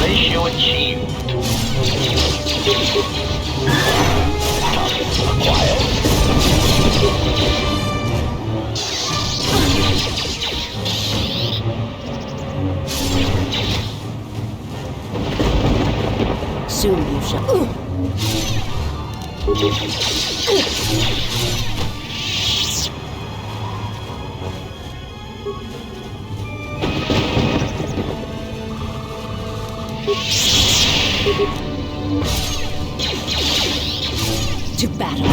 Ratio achieved. Target acquired. Soon you shall. To battle.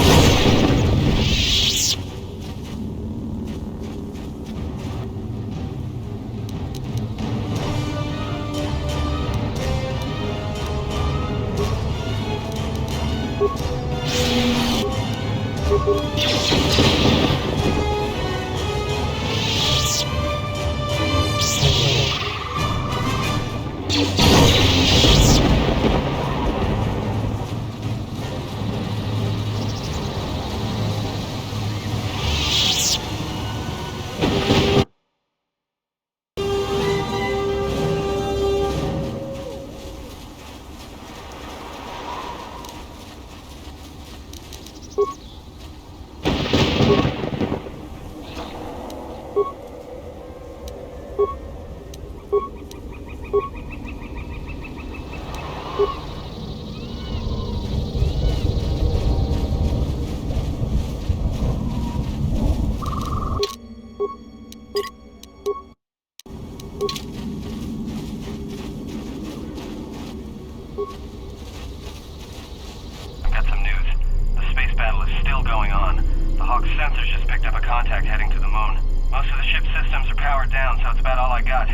Got some news. The space battle is still going on. The Hawk's sensors just picked up a contact heading to the moon. Most of the ship's systems are powered down, so it's about all I got.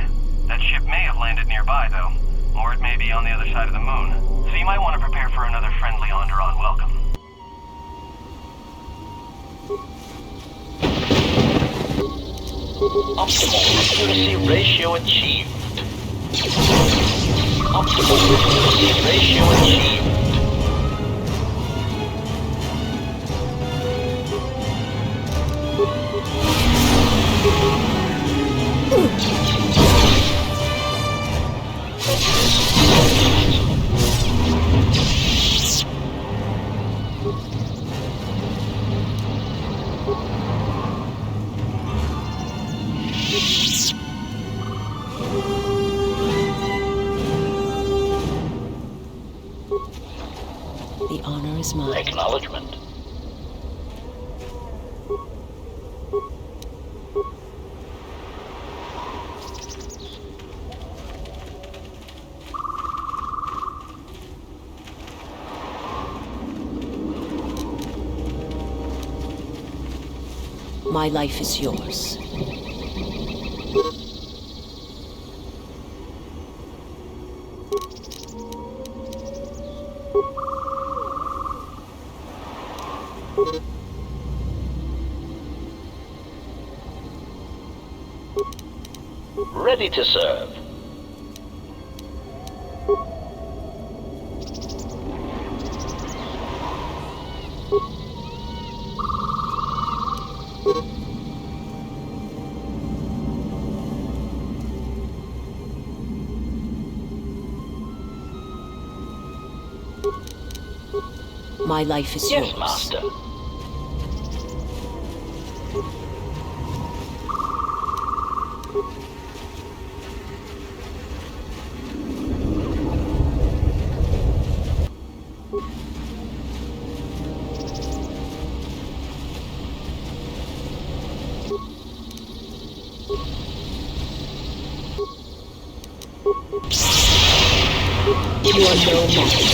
That ship may have landed nearby, though. Or it may be on the other side of the moon. So you might want to prepare for another friendly Onderon welcome. Optimal accuracy ratio achieved. Optimal accuracy ratio achieved. The honor is mine. Acknowledgement. My life is yours. Ready to serve. My life is yours. Yes, Master. You are no match.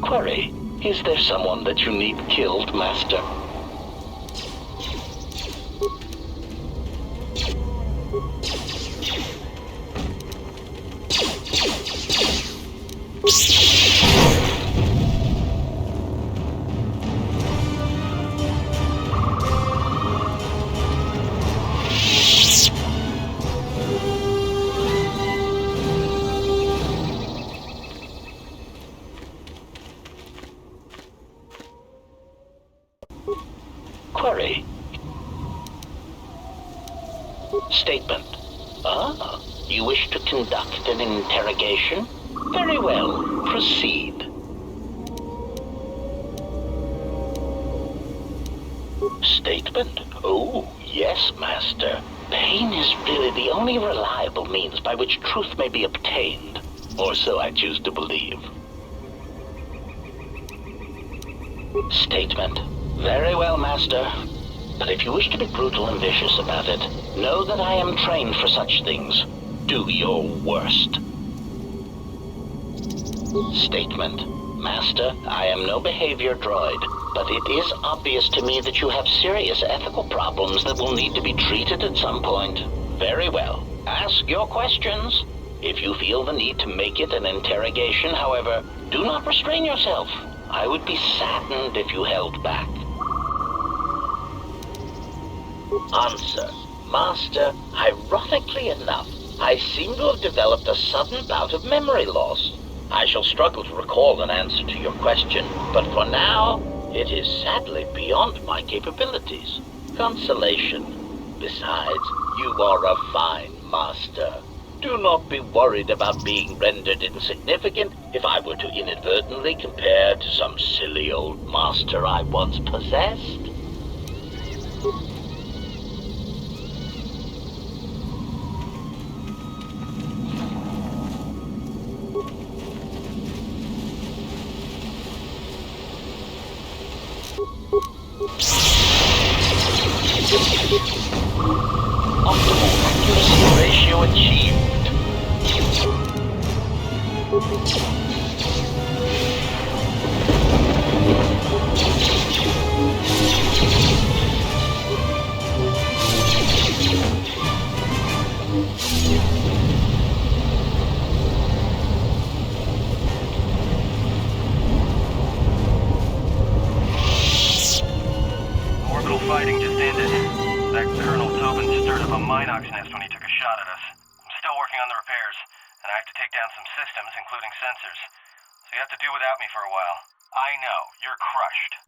Query, is there someone that you need killed, Master? Query. Statement. Ah, you wish to conduct an interrogation? Very well, proceed. Statement. Oh, yes, Master. Pain is really the only reliable means by which truth may be obtained, or so I choose to believe. Statement. Very well, Master. But if you wish to be brutal and vicious about it, know that I am trained for such things. Do your worst. Statement. Master, I am no behavior droid, but it is obvious to me that you have serious ethical problems that will need to be treated at some point. Very well. Ask your questions. If you feel the need to make it an interrogation, however, do not restrain yourself. I would be saddened if you held back. Answer. Master, ironically enough, I seem to have developed a sudden bout of memory loss. I shall struggle to recall an answer to your question, but for now, it is sadly beyond my capabilities. Consolation. Besides, you are a fine master. Do not be worried about being rendered insignificant if I were to inadvertently compare to some silly old master I once possessed. Optimal accuracy ratio achieved. Orbital fighting just ended. That Colonel Tobin stirred up a Minox nest when he took a shot at us. I'm still working on the repairs, and I have to take down some systems, including sensors. So you have to do without me for a while. I know, you're crushed.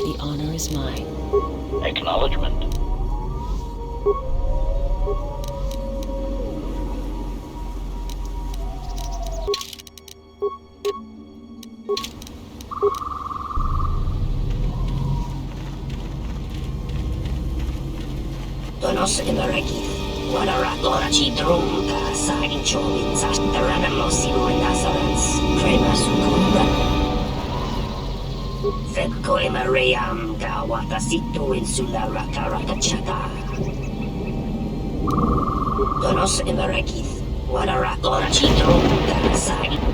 The honor is mine. Acknowledgement. Tonos Imereki, Wanaratora Chidrunga, Signing Chowinza, Ranamosimo Nazarens, Kramer Sukura. Fekko Imariam, Gawata Situ Insula Rakarakachaka. Tonos Imereki, Wanaratora Chidrunga, Signing.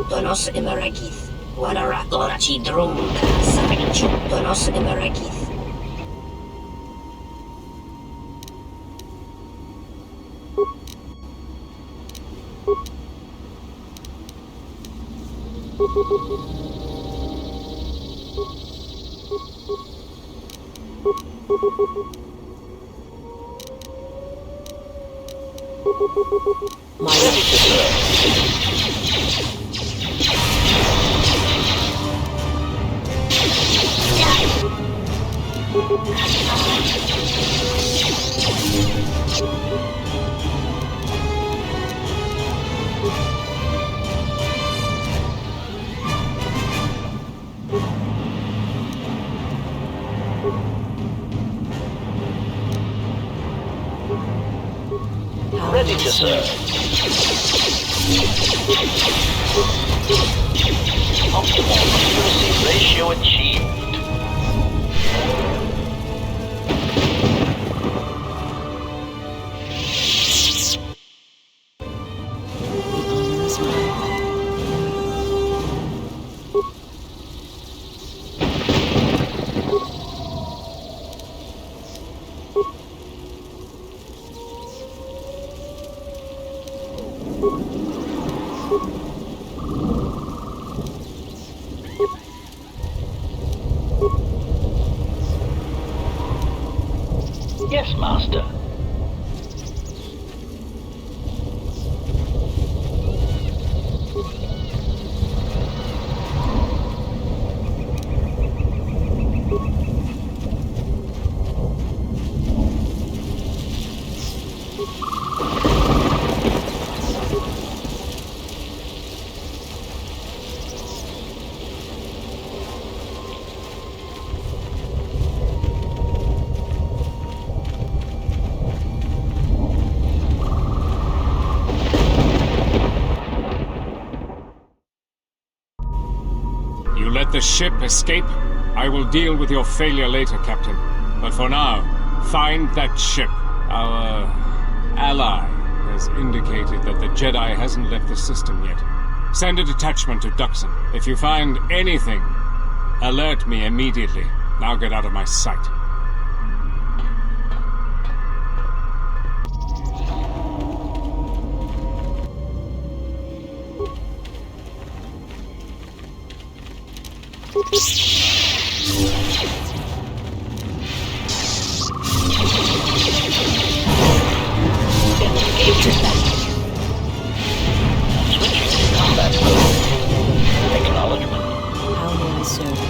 Tonos Imereki, Wanaratora Chidrunga, Signing Tonos Imereki. My life is Ready to serve. Optimal accuracy ratio achieved. The honor is mine. Yes, Master. You let the ship escape? I will deal with your failure later, Captain. But for now, find that ship. Our ally has indicated that the Jedi hasn't left the system yet. Send a detachment to Duxon. If you find anything, alert me immediately. Now get out of my sight. Switching to combat mode. Acknowledgement. How may I serve you?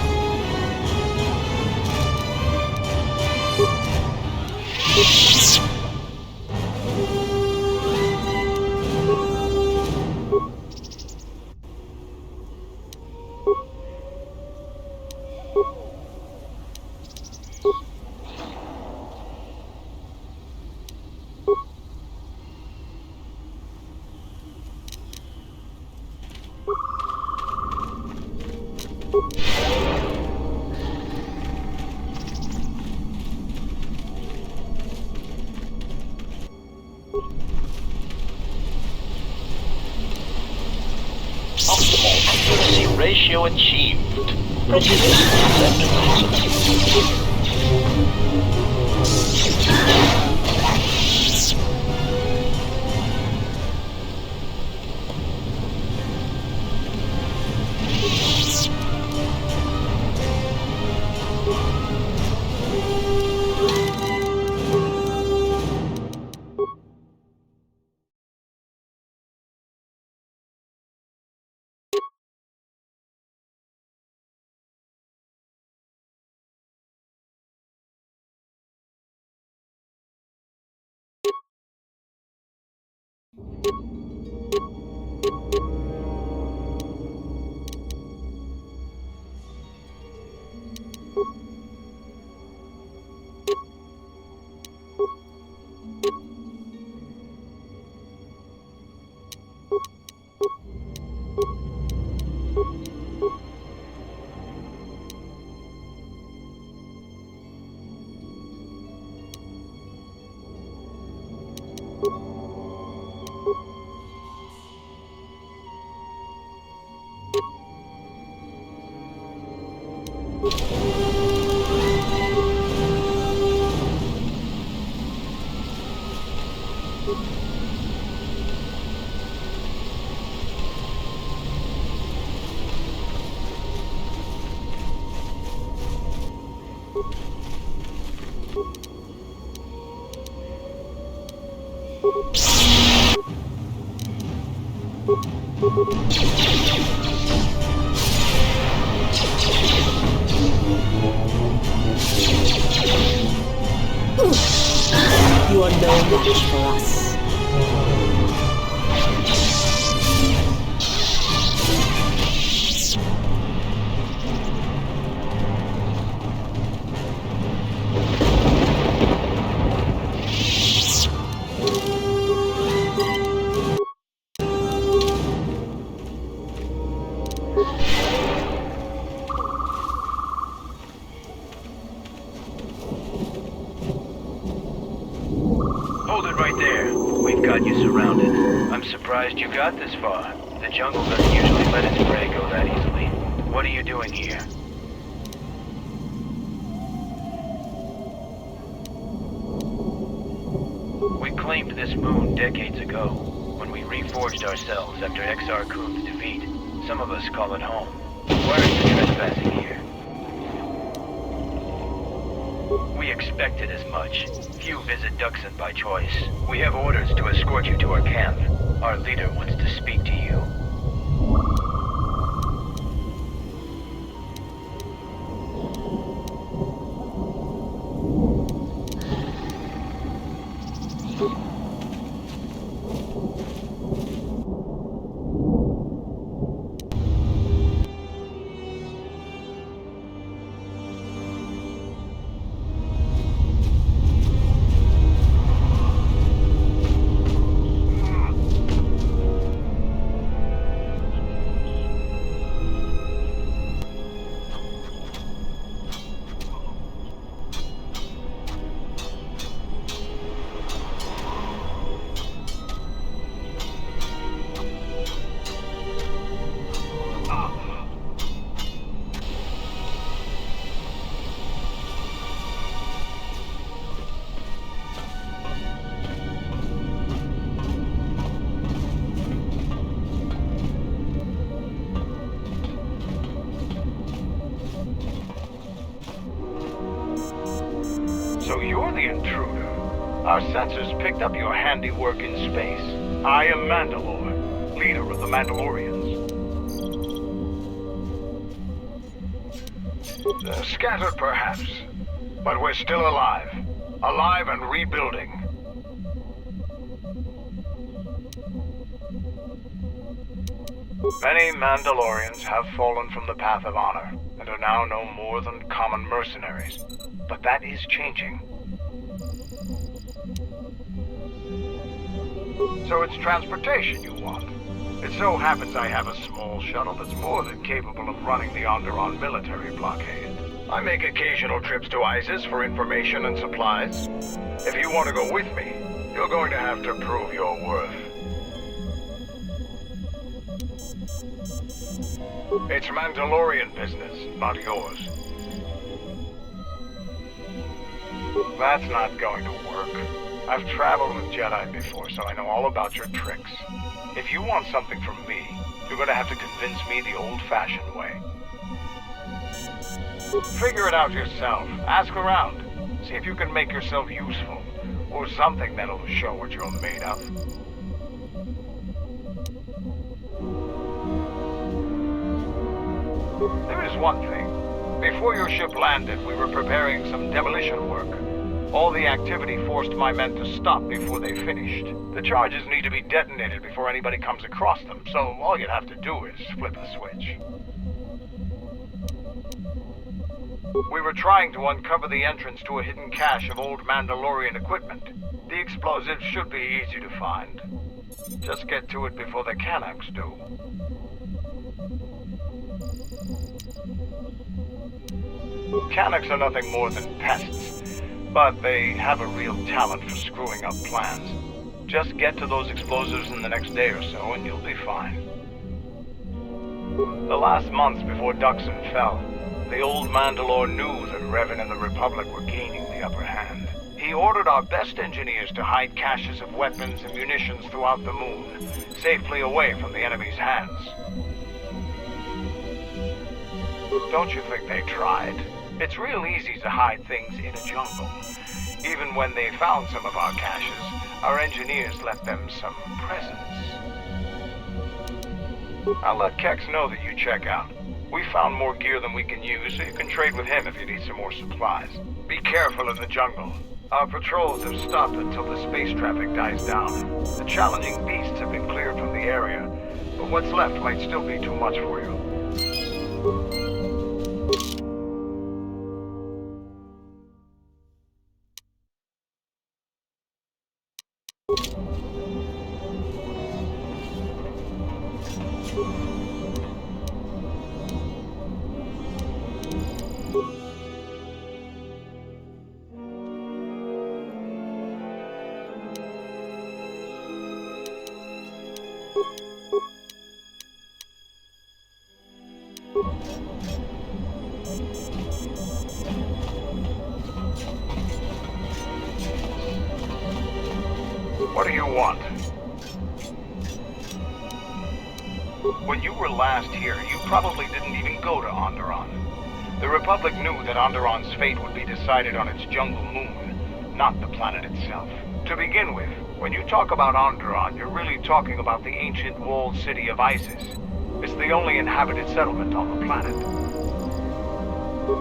Optimal accuracy ratio achieved. Reducing You are no match for us. Hold it right there. We've got you surrounded. I'm surprised you got this far. The jungle doesn't usually let its prey go that easily. What are you doing here? We claimed this moon decades ago, when we reforged ourselves after Exar Kun's defeat. Some of us call it home. Why are you trespassing here? We expect expected as much. Few visit Duxon by choice. We have orders to escort you to our camp. Our leader wants to speak to you. So you're the intruder. Our sensors picked up your handiwork in space. I am Mandalore, leader of the Mandalorians. Scattered perhaps, but we're still alive. Alive and rebuilding. Many Mandalorians have fallen from the path of honor and are now no more than common mercenaries. But that is changing. So it's transportation you want. It so happens I have a small shuttle that's more than capable of running the Onderon military blockade. I make occasional trips to ISIS for information and supplies. If you want to go with me, you're going to have to prove your worth. It's Mandalorian business, not yours. That's not going to work. I've traveled with Jedi before, so I know all about your tricks. If you want something from me, you're going to have to convince me the old-fashioned way. Figure it out yourself. Ask around. See if you can make yourself useful, or something that'll show what you're made of. There is one thing. Before your ship landed, we were preparing some demolition work. All the activity forced my men to stop before they finished. The charges need to be detonated before anybody comes across them, so all you'd have to do is flip the switch. We were trying to uncover the entrance to a hidden cache of old Mandalorian equipment. The explosives should be easy to find. Just get to it before the Kanaks do. Kanaks are nothing more than pests, but they have a real talent for screwing up plans. Just get to those explosives in the next day or so and you'll be fine. The last months before Duxon fell, the old Mandalore knew that Revan and the Republic were gaining the upper hand. He ordered our best engineers to hide caches of weapons and munitions throughout the moon, safely away from the enemy's hands. Don't you think they tried? It's real easy to hide things in a jungle. Even when they found some of our caches, our engineers left them some presents. I'll let Kex know that you check out. We found more gear than we can use, so you can trade with him if you need some more supplies. Be careful in the jungle. Our patrols have stopped until the space traffic dies down. The challenging beasts have been cleared from the area, but what's left might still be too much for you. What do you want? When you were last here, you probably didn't even go to Onderon. The Republic knew that Onderon's fate would be decided on its jungle moon, not the planet itself. To begin with, when you talk about Onderon, you're really talking about the ancient walled city of Isis. It's the only inhabited settlement on the planet.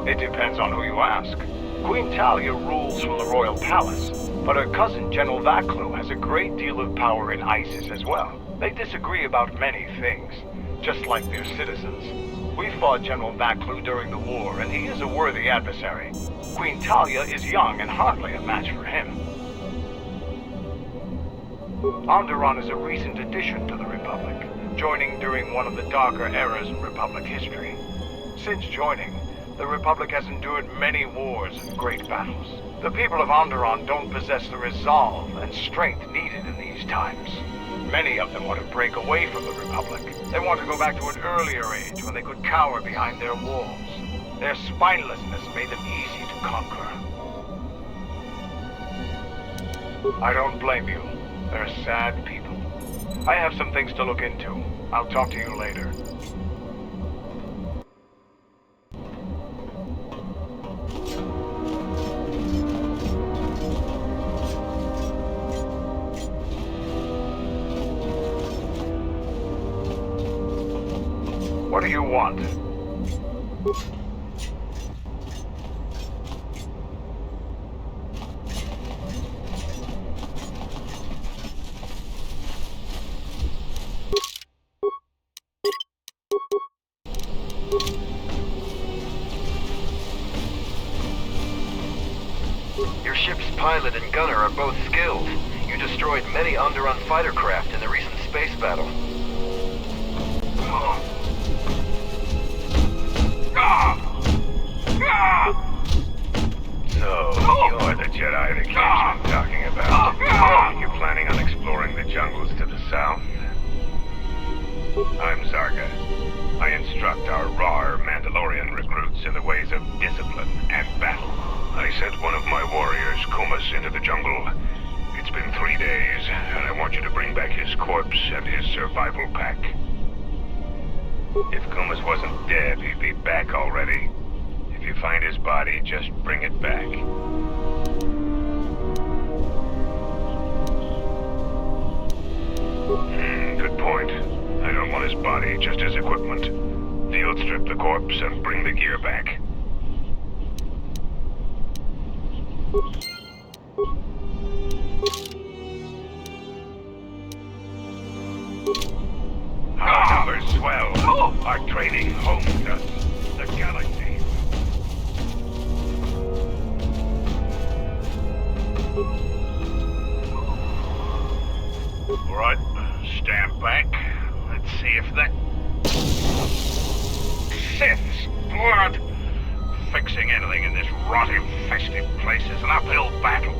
It depends on who you ask. Queen Talia rules from the royal palace, but her cousin General Vaklu has a great deal of power in Isis as well. They disagree about many things, just like their citizens. We fought General Vaklu during the war, and he is a worthy adversary. Queen Talia is young and hardly a match for him. Onderon is a recent addition to the Republic, joining during one of the darker eras in Republic history. Since joining, the Republic has endured many wars and great battles. The people of Onderon don't possess the resolve and strength needed in these times. Many of them want to break away from the Republic. They want to go back to an earlier age when they could cower behind their walls. Their spinelessness made them easy to conquer. I don't blame you. They're sad people. I have some things to look into. I'll talk to you later. What do you want? Your ship's pilot and gunner are both skilled. You destroyed many Onderon fighter craft in the recent space battle. So, you're the Jedi the Kingsman talking about. You're planning on exploring the jungles to the south? I'm Zarga. I instruct our raw Mandalorian recruits in the ways of discipline and battle. I sent one of my warriors, Kumas, into the jungle. It's been 3 days, and I want you to bring back his corpse and his survival pack. If Kumas wasn't dead, he'd be back already. If you find his body, just bring it back. Good point. I don't want his body, just his equipment. Field strip the corpse and bring the gear back. Our numbers swell. Our training homes us. The galaxy. All right, stand back. Let's see if that... Sith's blood! Fixing anything in this rot-infested place is an uphill battle.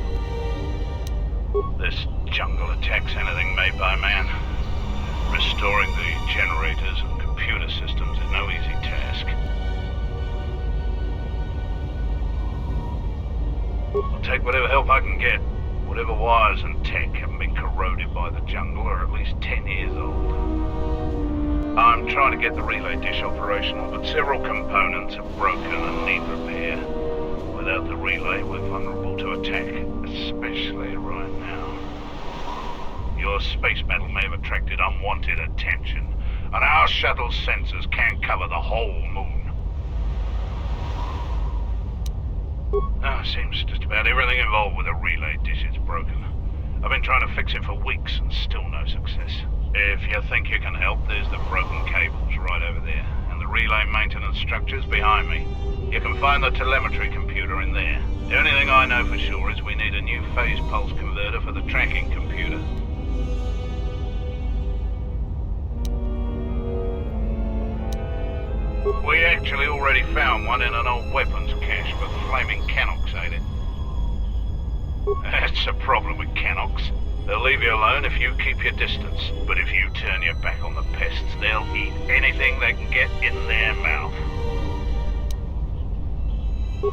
This jungle attacks anything made by man. Restoring the generators and computer systems is no easy task. I'll take whatever help I can get. Whatever wires and tech haven't been corroded by the jungle are at least 10 years old. I'm trying to get the relay dish operational, but several components are broken and need repair. Without the relay, we're vulnerable to attack, especially right now. Your space battle may have attracted unwanted attention, and our shuttle's sensors can't cover the whole moon. Seems just about everything involved with a relay dish is broken. I've been trying to fix it for weeks and still no success. If you think you can help, there's the broken cables right over there, and the relay maintenance structure's behind me. You can find the telemetry computer in there. The only thing I know for sure is we need a new phase pulse converter for the tracking computer. We actually already found one in an old weapons cache, but flaming Canox ate it. That's the problem with Canox. They'll leave you alone if you keep your distance. But if you turn your back on the pests, they'll eat anything they can get in their mouth.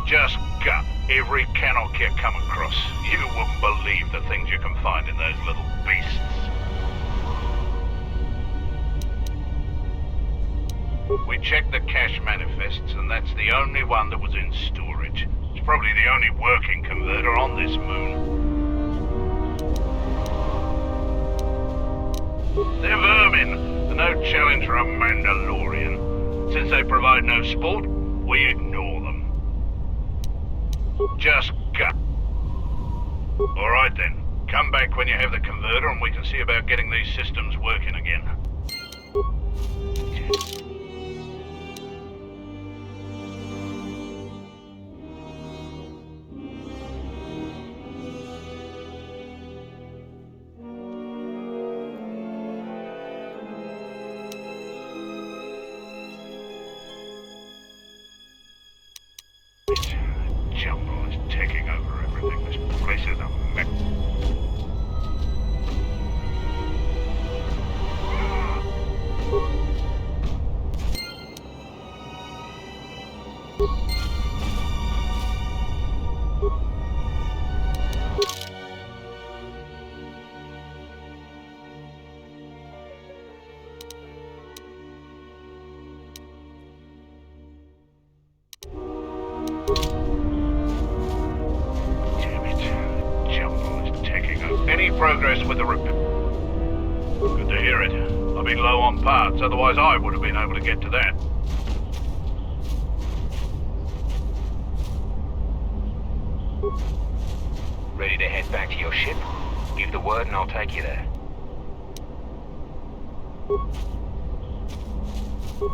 Just gut every Canox you come across. You wouldn't believe the things you can find in those little beasts. We checked the cache manifests, and that's the only one that was in storage. It's probably the only working converter on this moon. They're vermin. They're no challenge for a Mandalorian. Since they provide no sport, we ignore them. Just go. Alright then. Come back when you have the converter and we can see about getting these systems working again. Jungle is taking over everything. This place is a mess. Progress with the repair. Good to hear it. I've been low on parts, otherwise I would have been able to get to that. Ready to head back to your ship? Give the word and I'll take you there.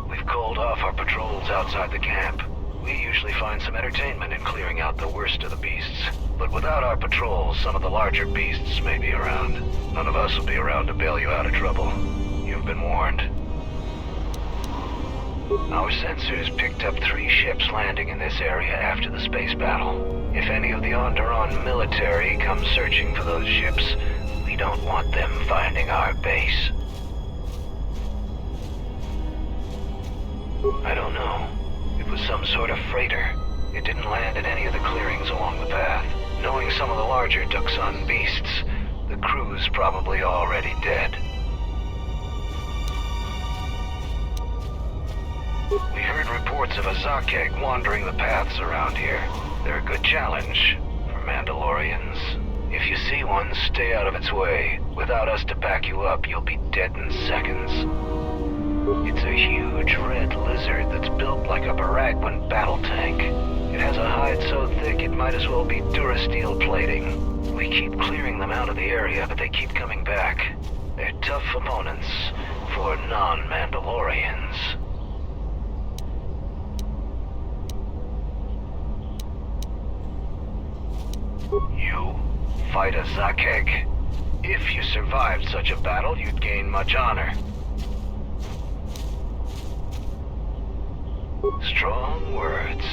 We've called off our patrols outside the camp. We usually find some entertainment in clearing out the worst of the beasts. But without our patrols, some of the larger beasts may be around. None of us will be around to bail you out of trouble. You've been warned. Our sensors picked up 3 ships landing in this area after the space battle. If any of the Onderon military come searching for those ships, we don't want them finding our base. I don't know. It was some sort of freighter. It didn't land in any of the clearings along the path. Knowing some of the larger Duxon beasts, the crew's probably already dead. We heard reports of a Zakek wandering the paths around here. They're a good challenge for Mandalorians. If you see one, stay out of its way. Without us to back you up, you'll be dead in seconds. It's a huge red lizard that's built like a Baragwin battle tank. It has a hide so thick it might as well be Durasteel plating. We keep clearing them out of the area, but they keep coming back. They're tough opponents for non-Mandalorians. You fight a Zakek. If you survived such a battle, you'd gain much honor. Strong words.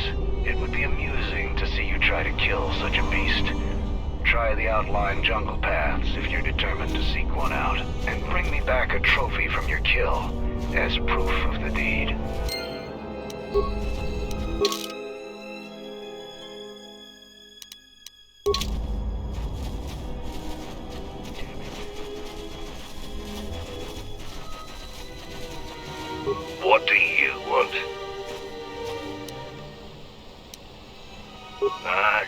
It would be amusing to see you try to kill such a beast. Try the outlying jungle paths if you're determined to seek one out, and bring me back a trophy from your kill as proof of the deed. What do you want?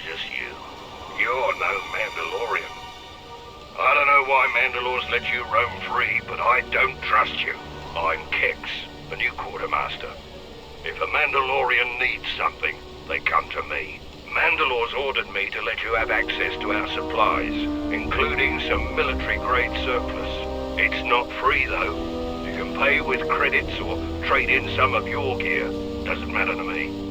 Just you. You're no Mandalorian. I don't know why Mandalores let you roam free, but I don't trust you. I'm Kex, the new quartermaster. If a Mandalorian needs something, they come to me. Mandalore's ordered me to let you have access to our supplies, including some military-grade surplus. It's not free, though. You can pay with credits or trade in some of your gear. Doesn't matter to me.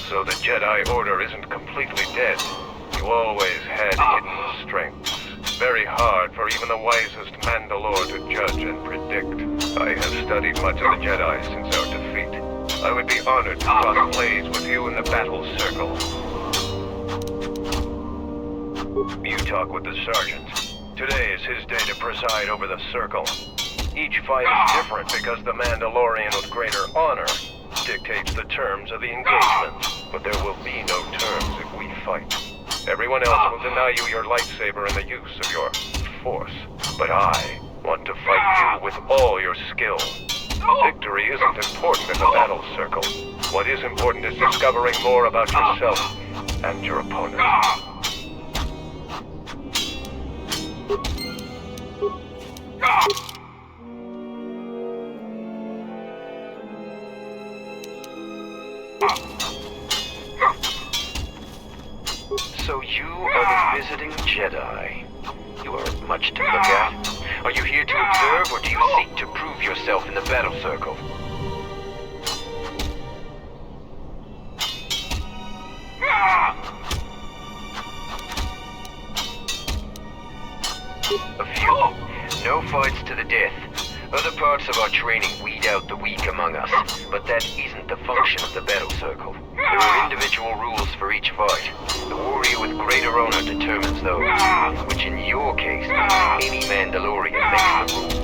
So the Jedi Order isn't completely dead. You always had hidden strengths. Very hard for even the wisest Mandalore to judge and predict. I have studied much of the Jedi since our defeat. I would be honored to cross blades with you in the battle circle. You talk with the Sergeant. Today is his day to preside over the circle. Each fight is different because the Mandalorian with greater honor dictates the terms of the engagement. But there will be no terms if we fight. Everyone else will deny you your lightsaber and the use of your force. But I want to fight you with all your skill. Victory isn't important in the battle circle. What is important is discovering more about yourself and your opponent. So you are the visiting Jedi. You are much to look at. Are you here to observe, or do you seek to prove yourself in the battle circle? A few. No fights to the death. Other parts of our training weed out the weak among us, but that isn't the function of the battle circle. There are individual rules for each fight. The warrior with greater honor determines those, which in your case means any Mandalorian makes the rules.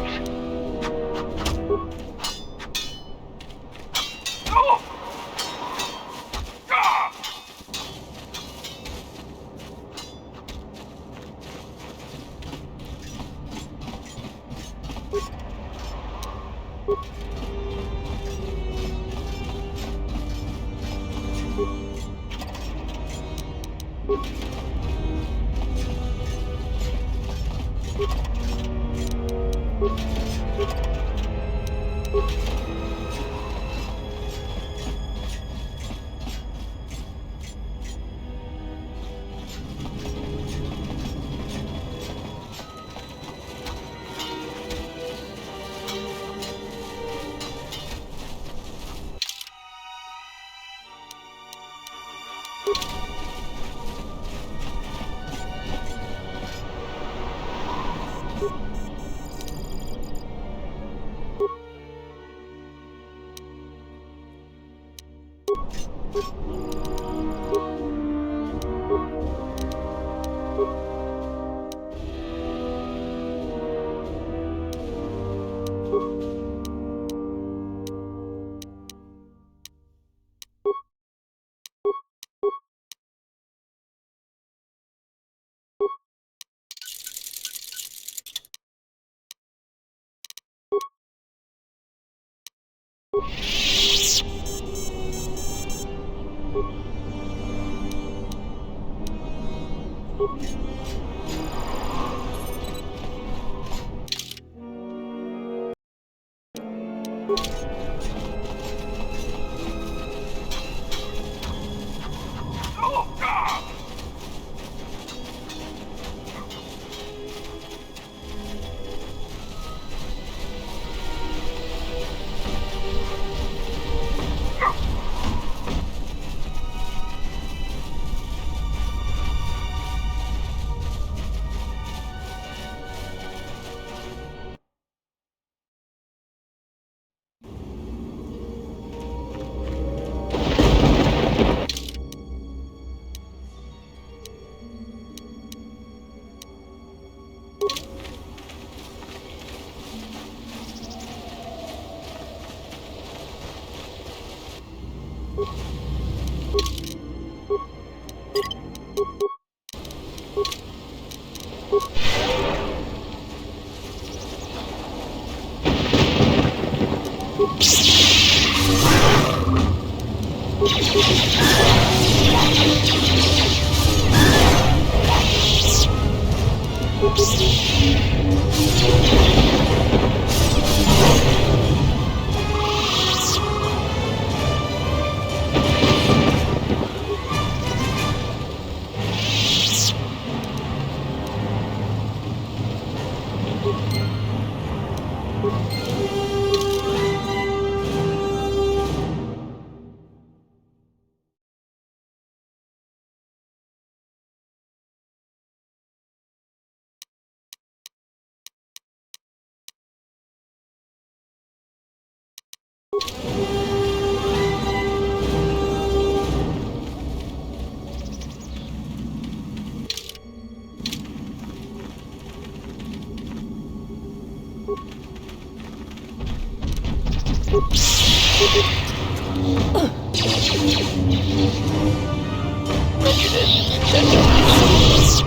Prejudice, sentiments.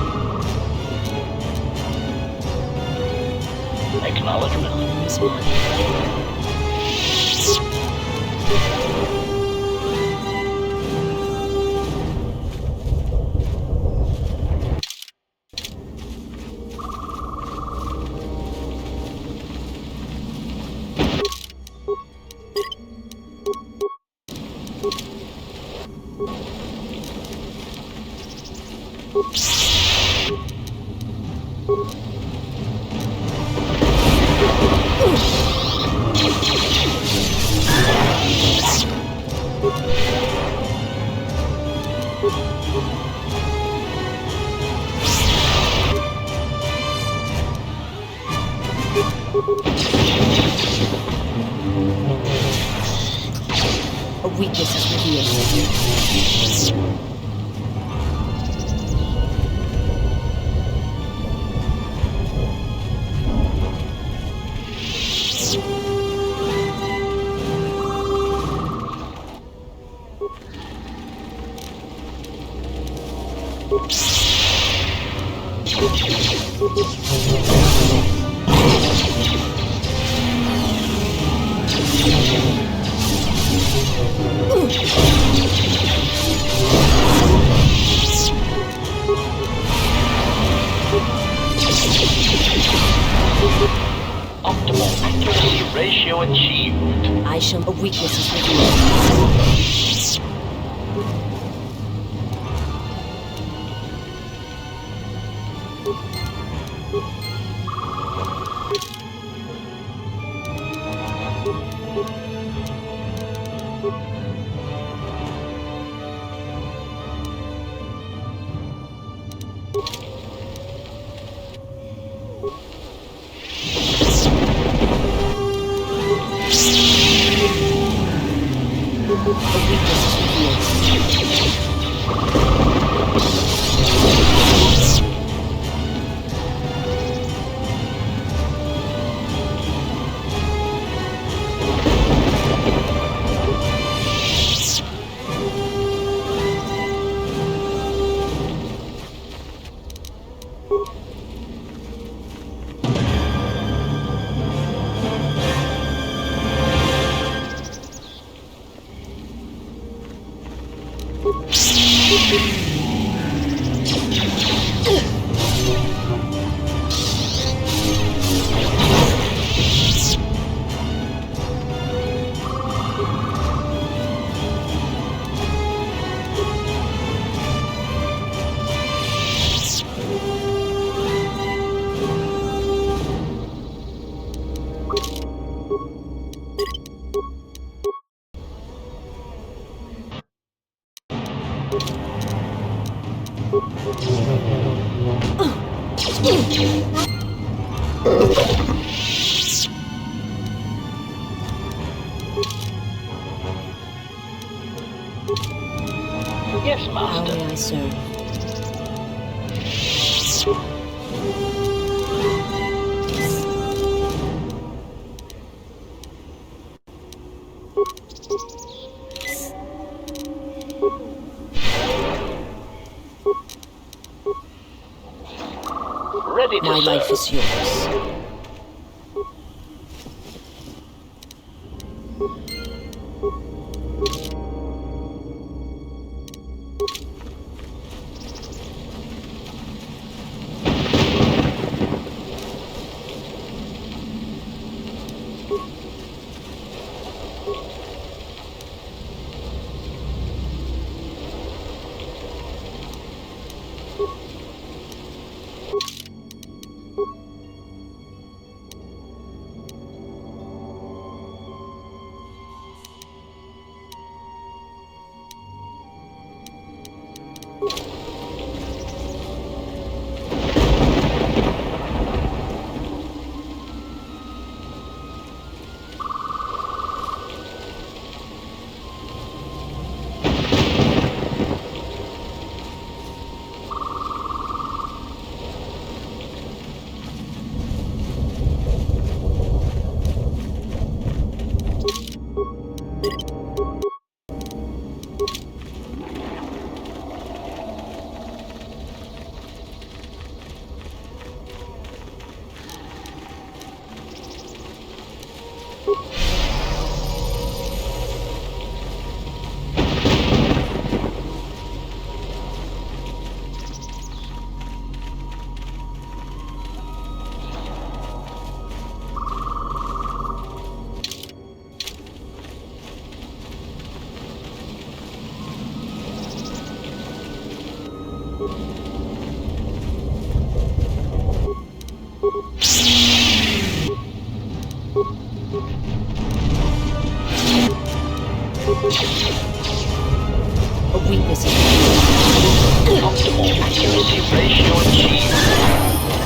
Acknowledgement. A weakness is revealed. ratio achieved. I shall. A weakness is revealed. Yes, How Master. may I serve? Ready to My serve. life is yours. A weakness is revealed. Optimal accuracy ratio achieved.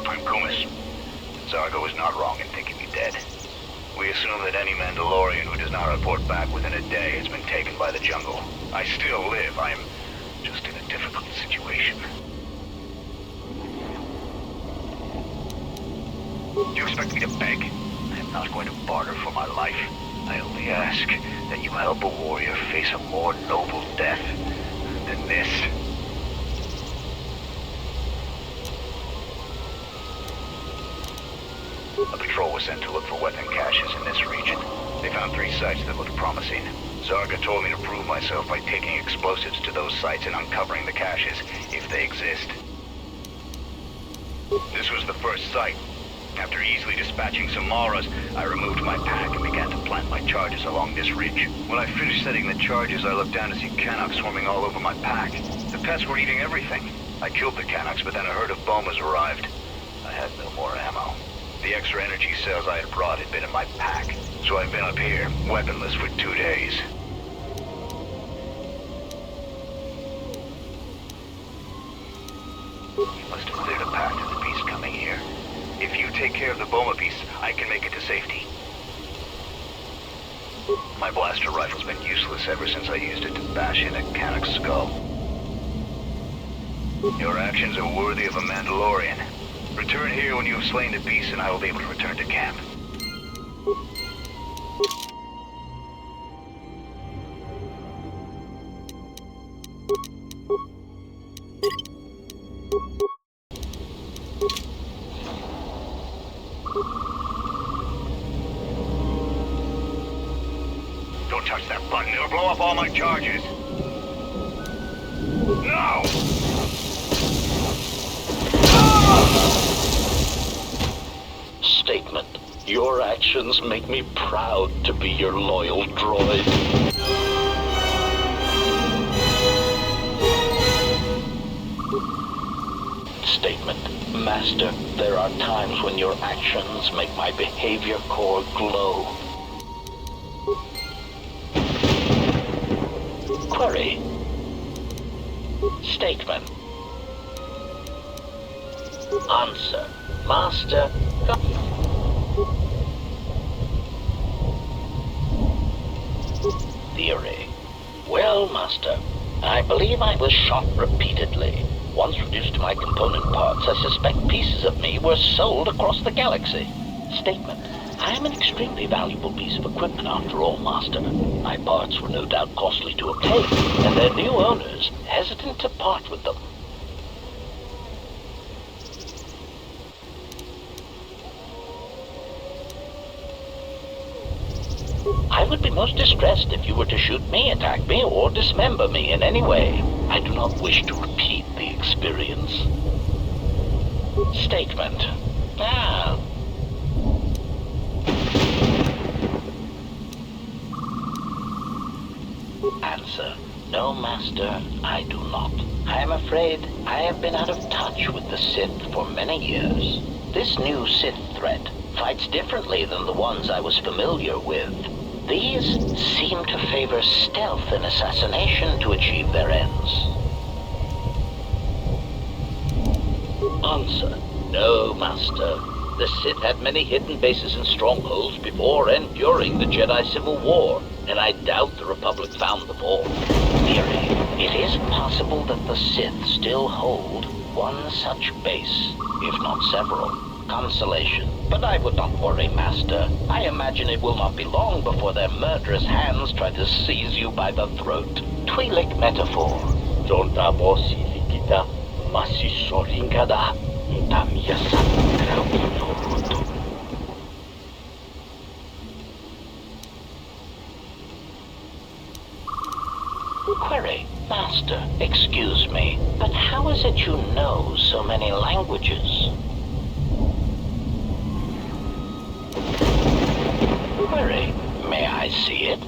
I'm Kumis. Zargo is not wrong in thinking me dead. We assume that any Mandalorian who does not report back within a day has been taken by the jungle. I still live. I am just in a difficult situation. Do you expect me to beg? I am not going to barter for my life. I only ask that you help a warrior face a more noble death than this. A patrol was sent to look for weapon caches in this region. They found 3 sites that looked promising. Zarga told me to prove myself by taking explosives to those sites and uncovering the caches, if they exist. This was the first site. After easily dispatching some Maras, I removed my pack and began to plant my charges along this ridge. When I finished setting the charges, I looked down to see Canucks swarming all over my pack. The pets were eating everything. I killed the Canucks, but then a herd of Bomas arrived. I had no more ammo. The extra energy cells I had brought had been in my pack, so I've been up here, weaponless for 2 days. You must have cleared a path to the beast coming here. If you take care of the Boma beast, I can make it to safety. My blaster rifle's been useless ever since I used it to bash in a Canuck's skull. Your actions are worthy of a Mandalorian. Return here when you have slain the beast and I will be able to return to camp. Don't touch that button, it'll blow up all my charges. No! Statement. Your actions make me proud to be your loyal droid. Statement. Master, there are times when your actions make my behavior core glow. Query. Statement. Answer. Master. Theory. Well, Master, I believe I was shot repeatedly. Once reduced to my component parts, I suspect pieces of me were sold across the galaxy. Statement. I am an extremely valuable piece of equipment after all, Master. My parts were no doubt costly to obtain, and their new owners hesitant to part with them. I would be most distressed if you were to shoot me, attack me, or dismember me in any way. I do not wish to repeat the experience. Statement. Answer. No, Master, I do not. I am afraid I have been out of touch with the Sith for many years. This new Sith threat fights differently than the ones I was familiar with. These seem to favor stealth and assassination to achieve their ends. Answer. No, Master. The Sith had many hidden bases and strongholds before and during the Jedi Civil War, and I doubt the Republic found them all. Theory. It is possible that the Sith still hold one such base, if not several. Consolation. But I would not worry, Master. I imagine it will not be long before their murderous hands try to seize you by the throat. Twi'lek metaphor. Jonta mosi likita, masi soringada, ntamiasa kraunoroto. Query. Master, excuse me, but how is it you know so many languages? Query. May I see it?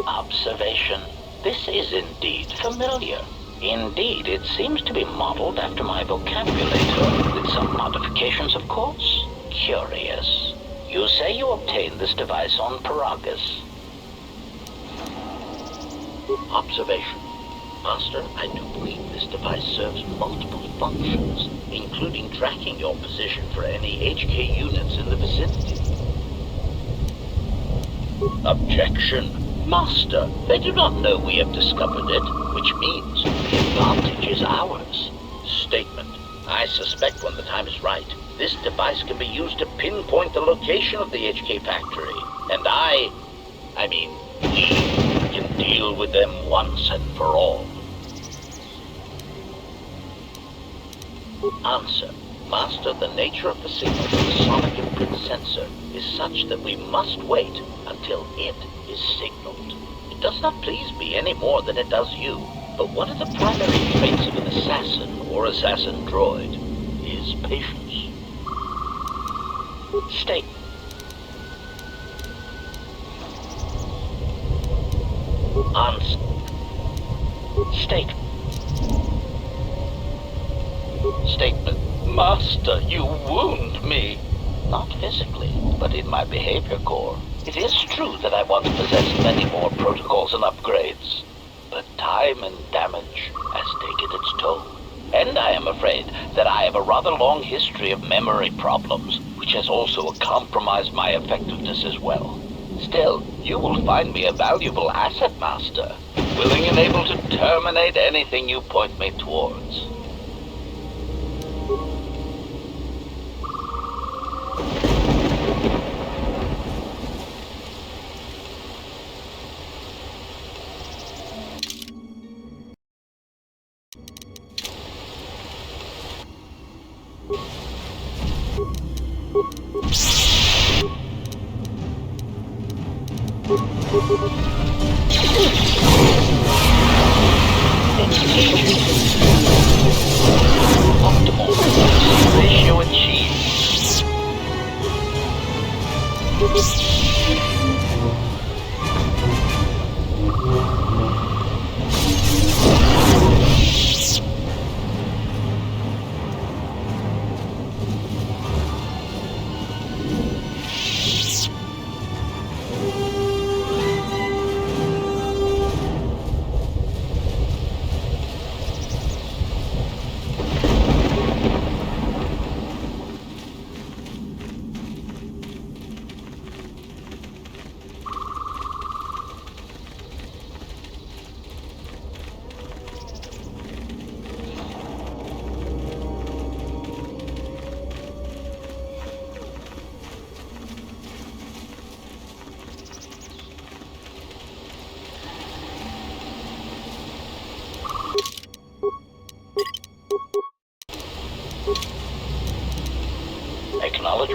Observation. This is indeed familiar. Indeed, it seems to be modeled after my vocabulator, with some modifications, of course. Curious. You say you obtained this device on Peragus. Observation. Master, I do believe this device serves multiple functions, including tracking your position for any HK units in the vicinity. Objection. Master, they do not know we have discovered it, which means the advantage is ours. Statement. I suspect when the time is right, this device can be used to pinpoint the location of the HK factory. And we can deal with them once and for all. Answer. Master, the nature of the signal from the sonic imprint sensor is such that we must wait until it is signaled. It does not please me any more than it does you, but one of the primary traits of an assassin or assassin droid is patience. State. Answer. State. Statement. Master, you wound me. Not physically, but in my behavior core. It is true that I once possessed many more protocols and upgrades, but time and damage has taken its toll. And I am afraid that I have a rather long history of memory problems, which has also compromised my effectiveness as well. Still, you will find me a valuable asset, Master, willing and able to terminate anything you point me towards. Optimal ratio achieved.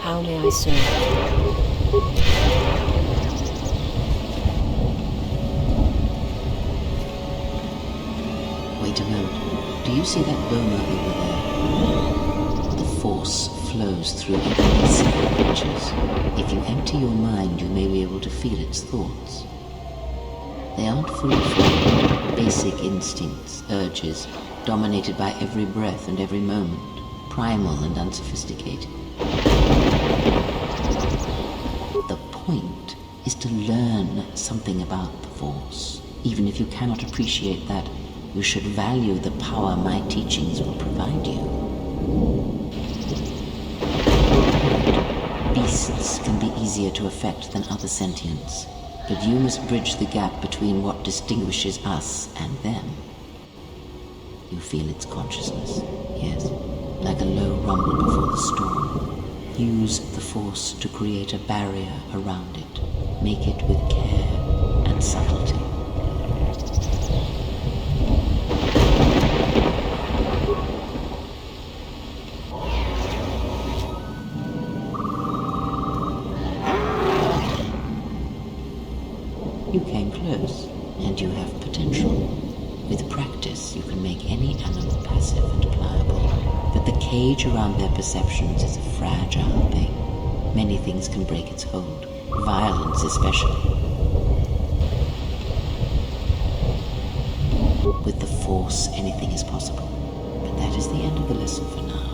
How may I serve? Wait a moment. Do you see that boma over there? The force flows through even these simple creatures. If you empty your mind, you may be able to feel its thoughts. They aren't fully formed, basic instincts, urges, dominated by every breath and every moment, primal and unsophisticated. The point is to learn something about the Force. Even if you cannot appreciate that, you should value the power my teachings will provide you. Beasts can be easier to affect than other sentients, but you must bridge the gap between what distinguishes us and them. You feel its consciousness, yes, like a low rumble before the storm. Use the Force to create a barrier around it. Make it with care and subtlety. You came close, and you have potential. With practice, you can make any animal passive and pliable. But the cage around their perceptions is a fragile thing. Many things can break its hold, violence especially. With the Force, anything is possible. But that is the end of the lesson for now.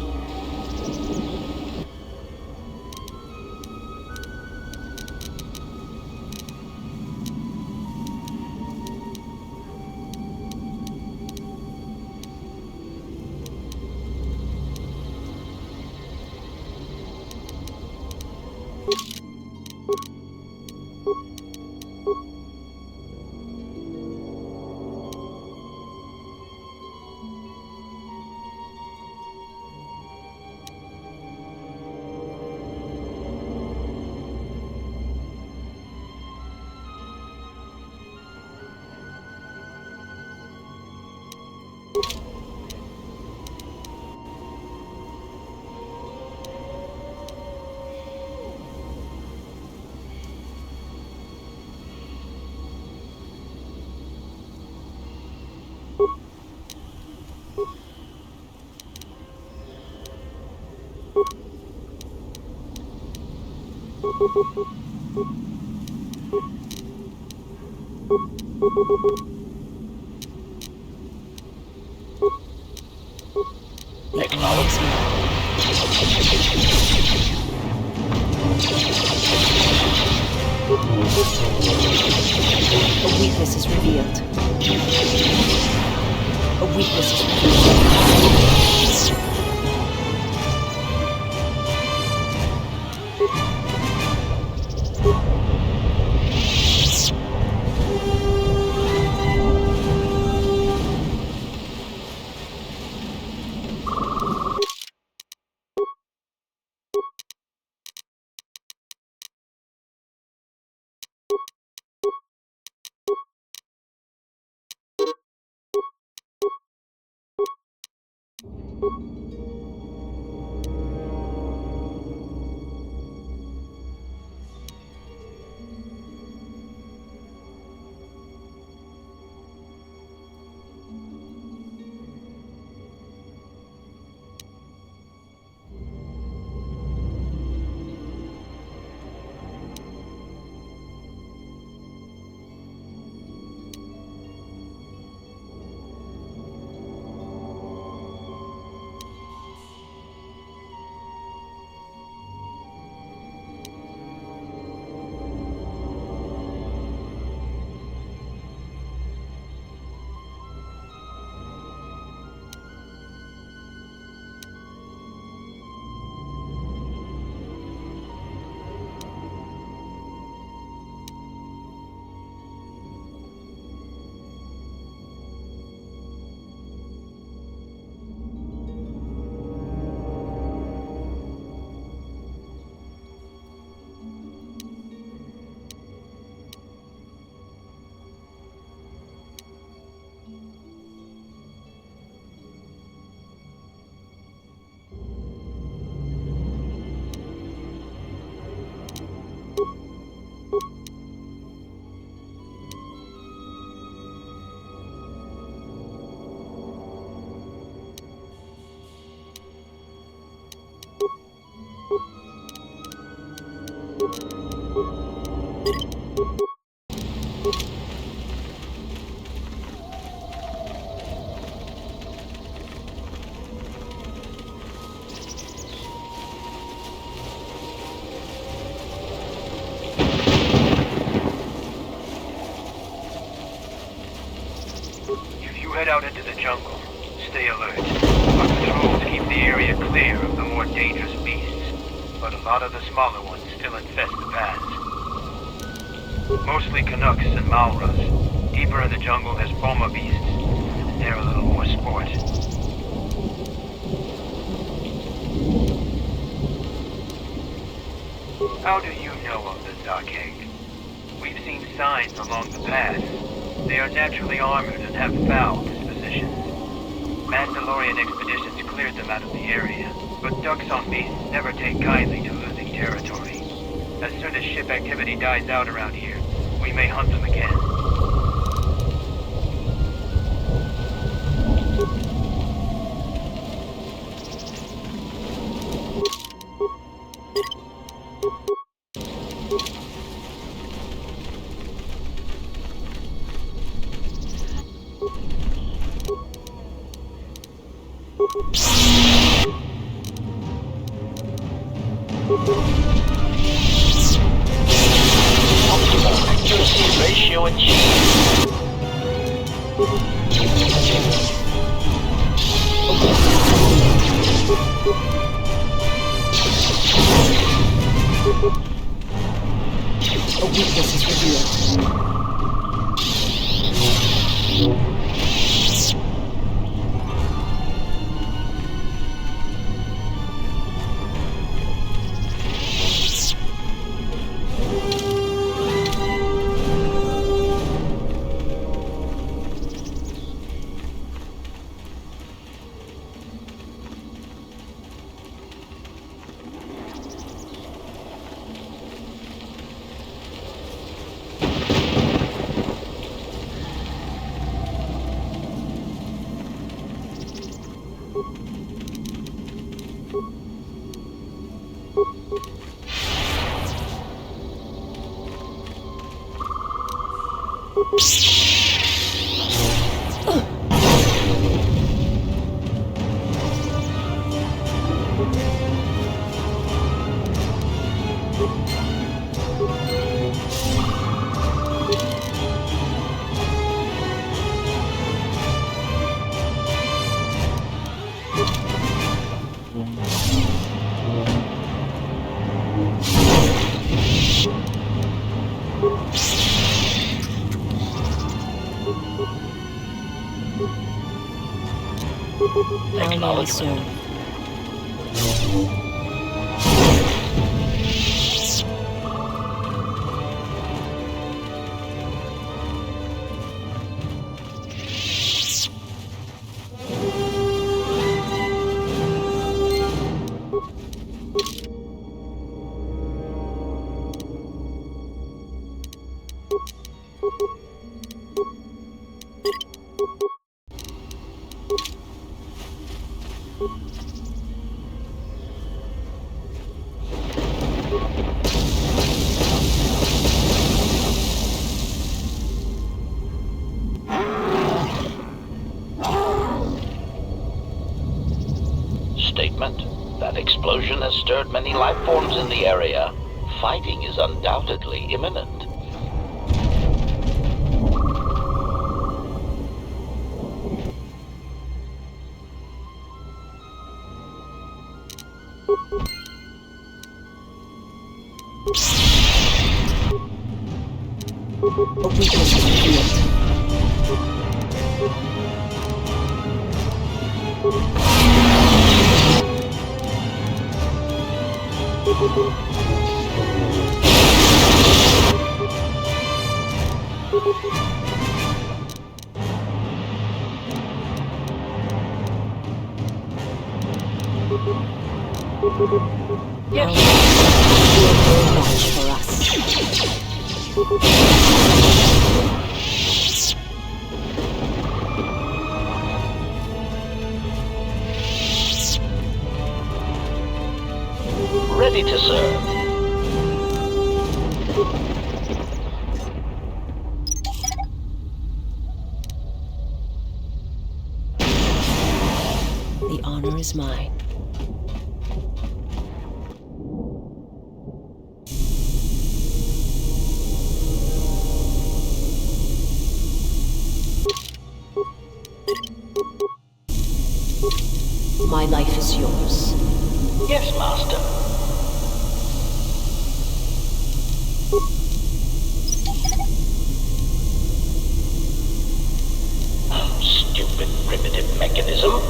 A weakness is revealed. A weakness is revealed. Head out into the jungle. Stay alert. Our patrols keep the area clear of the more dangerous beasts, but a lot of the smaller ones still infest the paths. Mostly Canucks and Malras. Deeper in the jungle there's Boma beasts, and they're a little more sport. How do you know of the Zarkeg? We've seen signs along the path. They are naturally armored and have foul dispositions. Mandalorian expeditions cleared them out of the area, but Duxon beasts never take kindly to losing territory. As soon as ship activity dies out around here, we may hunt them again. Ratio achieved. A weakness is revealed. How may I serve? Statement. That explosion has stirred many life forms in the area. Fighting is undoubtedly imminent. A weakness is revealed. Yes. You are no match for us. Ready to serve. The honor is mine. My life is yours. Yes, Master. Stupid primitive mechanism.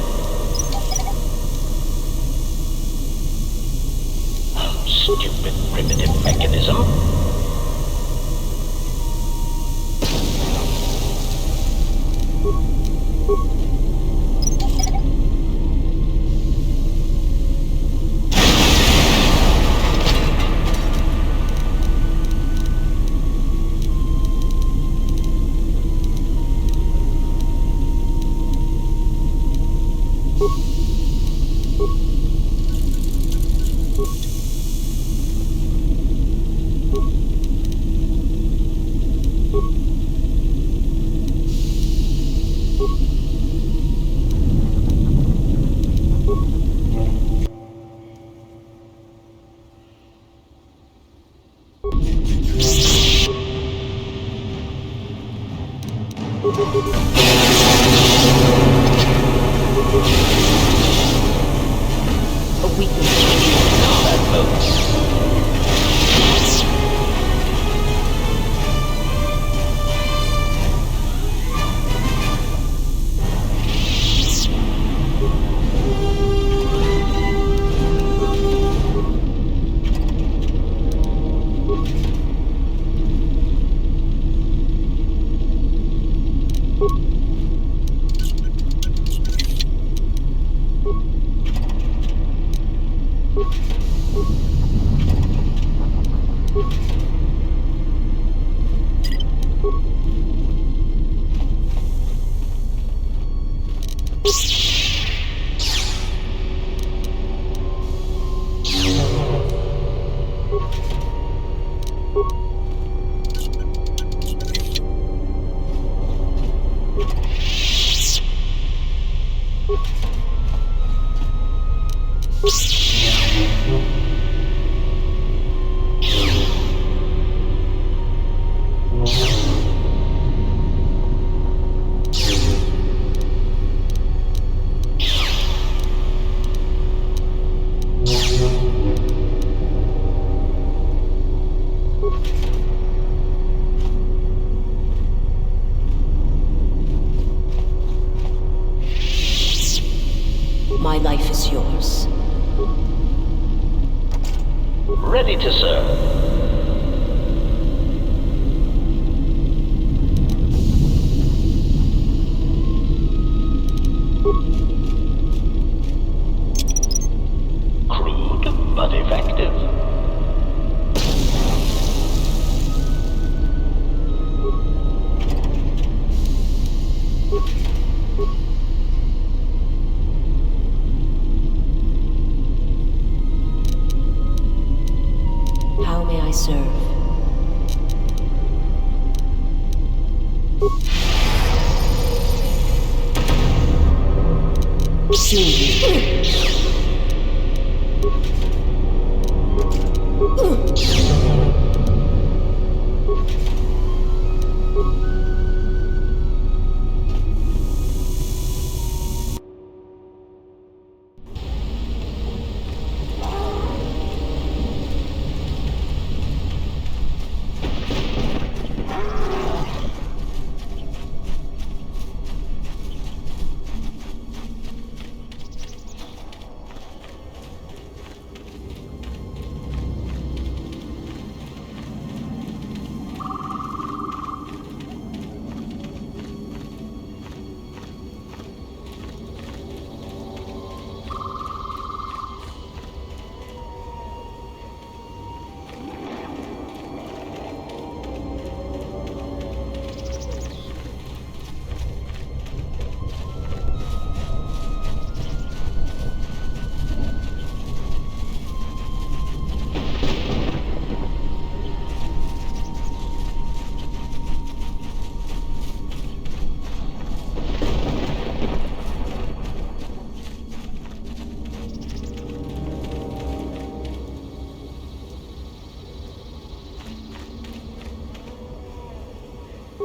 Stupid primitive mechanism. A weakness is revealed. Combat mode. My life is yours. Ready to serve. Crude, but effective. How may I serve?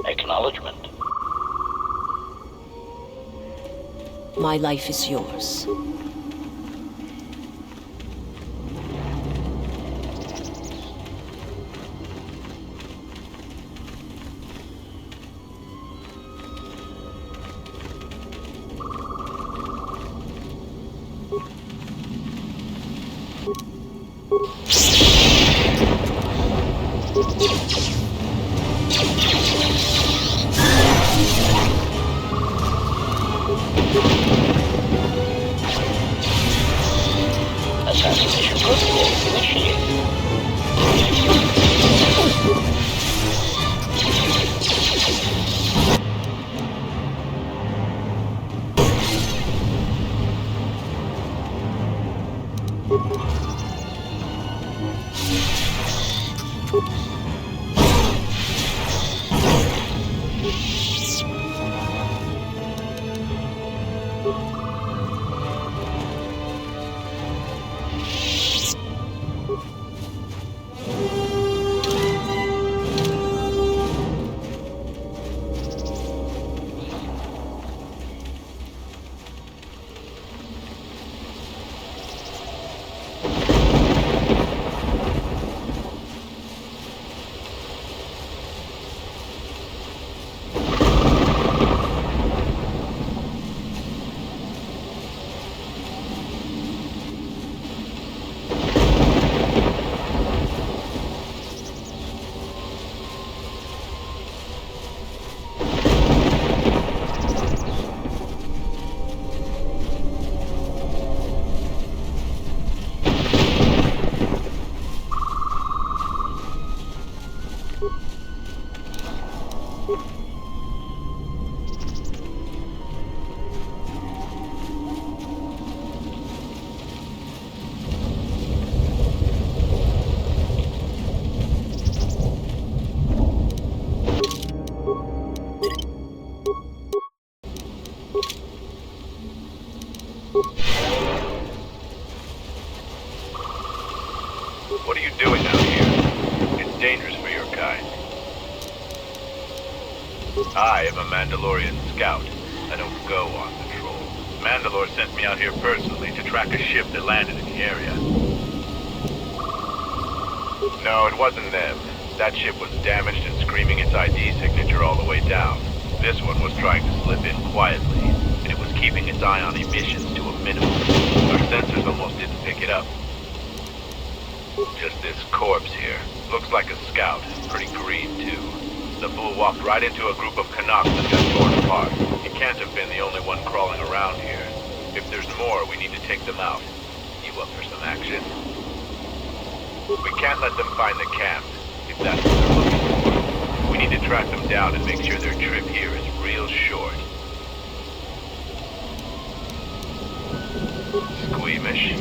Acknowledgement. My life is yours. Assassination protocol initiated. What are you doing out here? It's dangerous for your kind. I am a Mandalorian scout. I don't go on patrol. Mandalore sent me out here personally to track a ship that landed in the area. No, it wasn't them. That ship was damaged and screaming its ID signature all the way down. This one was trying to slip in quietly, and it was keeping its eye on emissions to a minimum. Our sensors almost didn't pick it up. Just this corpse here. Looks like a scout. Pretty green, too. The fool walked right into a group of Canucks and got torn apart. He can't have been the only one crawling around here. If there's more, we need to take them out. You up for some action? We can't let them find the camp, if that's what they're looking for. We need to track them down and make sure their trip here is real short. Squeamish?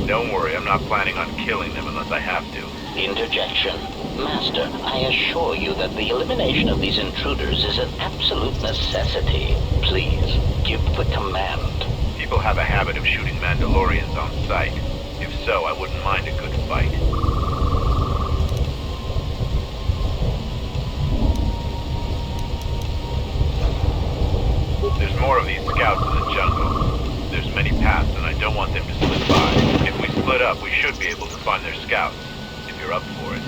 Don't worry, I'm not planning on killing them unless I have to. Interjection. Master, I assure you that the elimination of these intruders is an absolute necessity. Please, give the command. People have a habit of shooting Mandalorians on sight. If so, I wouldn't mind a good fight. There's more of these scouts in the jungle. There's many paths, and I don't want them to slip by. If we split up, we should be able to find their scouts, if you're up for it.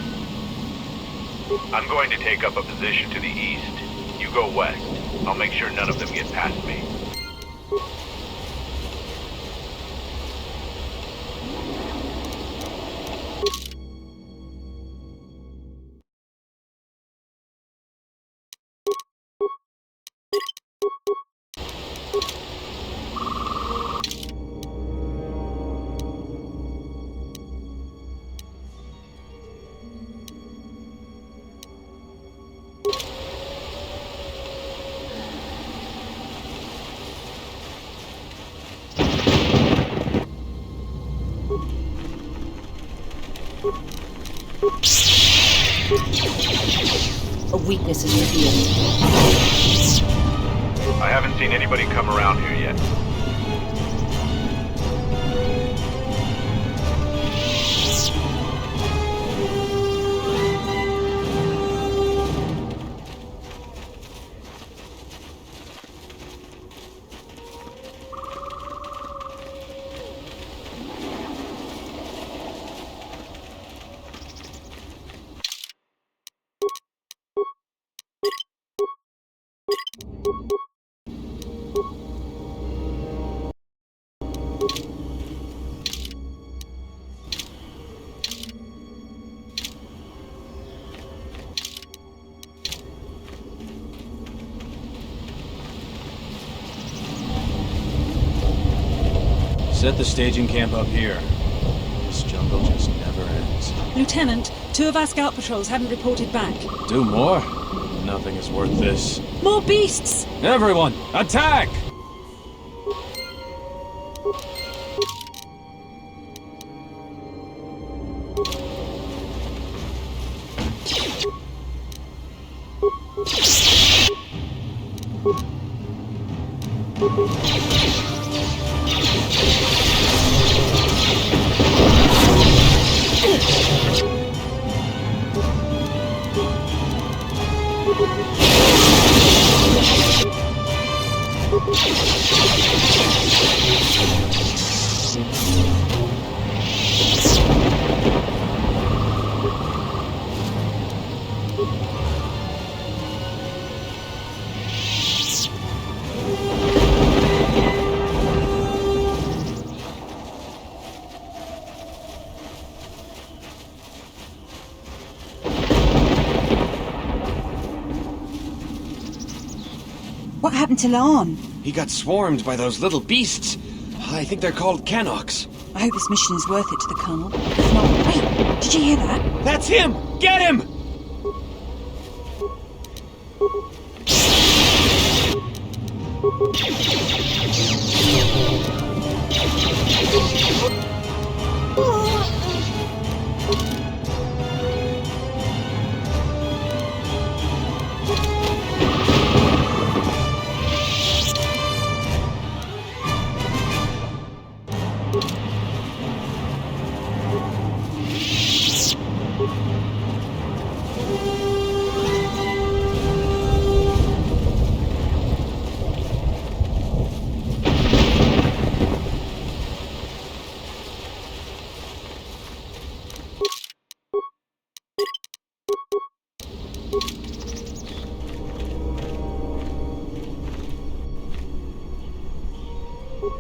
I'm going to take up a position to the east. You go west. I'll make sure none of them get past me. A weakness is revealed. I haven't seen anybody come around here yet. Set the staging camp up here. This jungle just never ends. Lieutenant, 2 of our scout patrols haven't reported back. Do more? Nothing is worth this. More beasts! Everyone, attack! What happened to La'an? He got swarmed by those little beasts. I think they're called Canucks. I hope this mission is worth it to the Colonel. If not, wait, did you hear that? That's him! Get him!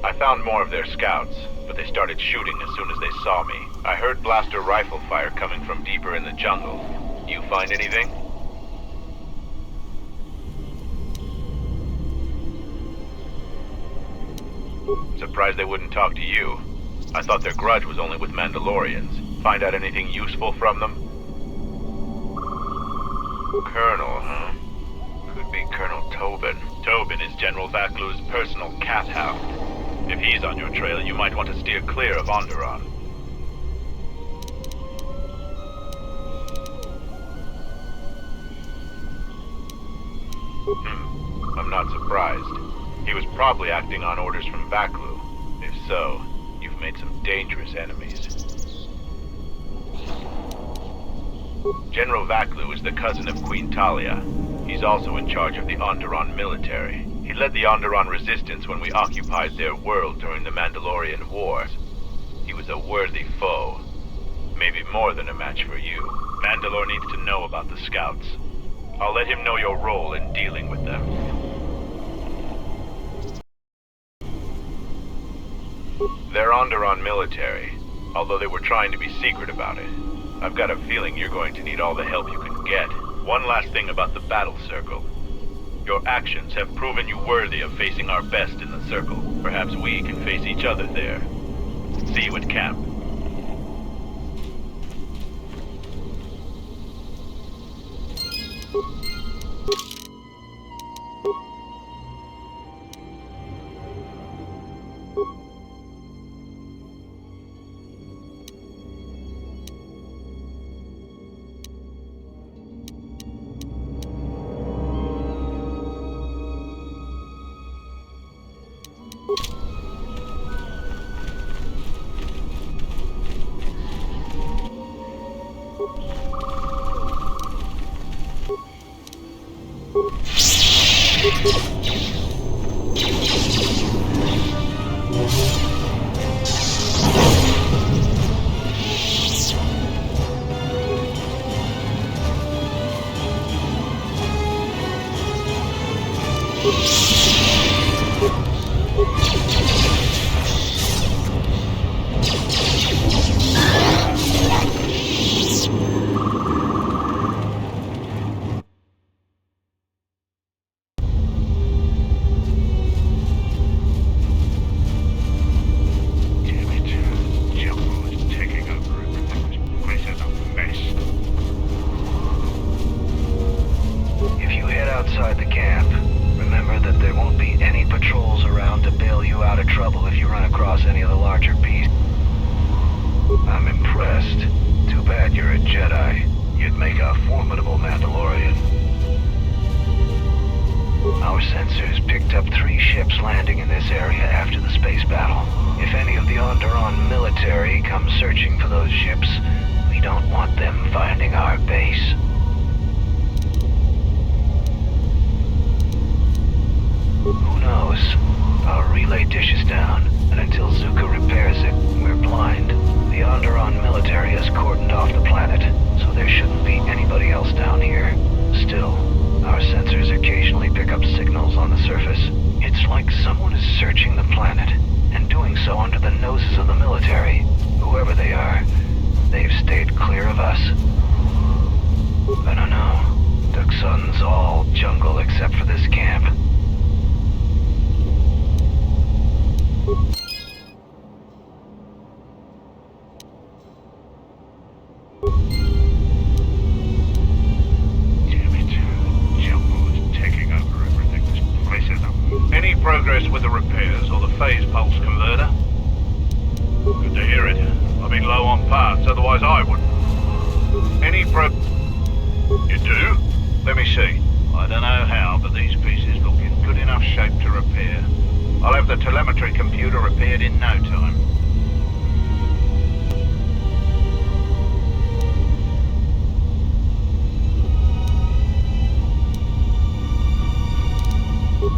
I found more of their scouts, but they started shooting as soon as they saw me. I heard blaster rifle fire coming from deeper in the jungle. You find anything? Surprised they wouldn't talk to you. I thought their grudge was only with Mandalorians. Find out anything useful from them? Colonel, huh? Could be Colonel Tobin. Tobin is General Vaklu's personal cat hound. If he's on your trail, you might want to steer clear of Onderon. I'm not surprised. He was probably acting on orders from Vaklu. If so, you've made some dangerous enemies. General Vaklu is the cousin of Queen Talia. He's also in charge of the Onderon military. He led the Onderon resistance when we occupied their world during the Mandalorian Wars. He was a worthy foe. Maybe more than a match for you. Mandalore needs to know about the scouts. I'll let him know your role in dealing with them. They're Onderon military, although they were trying to be secret about it. I've got a feeling you're going to need all the help you can get. One last thing about the battle circle. Your actions have proven you worthy of facing our best in the circle. Perhaps we can face each other there. See you at camp.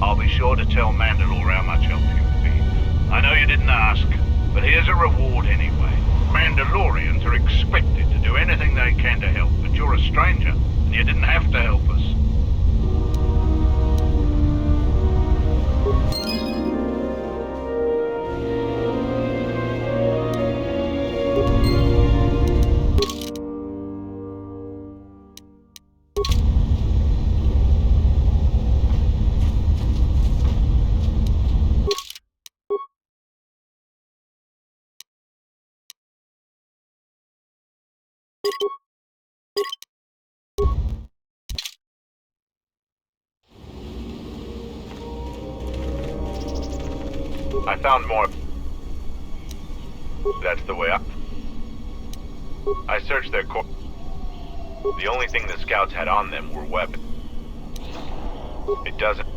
I'll be sure to tell Mandalore how much help you've been. I know you didn't ask, but here's a reward anyway. Mandalorians are expected to do anything they can to help, but you're a stranger, and you didn't have to help us. I found more. That's the way I searched their core. The only thing the scouts had on them were weapons. It doesn't...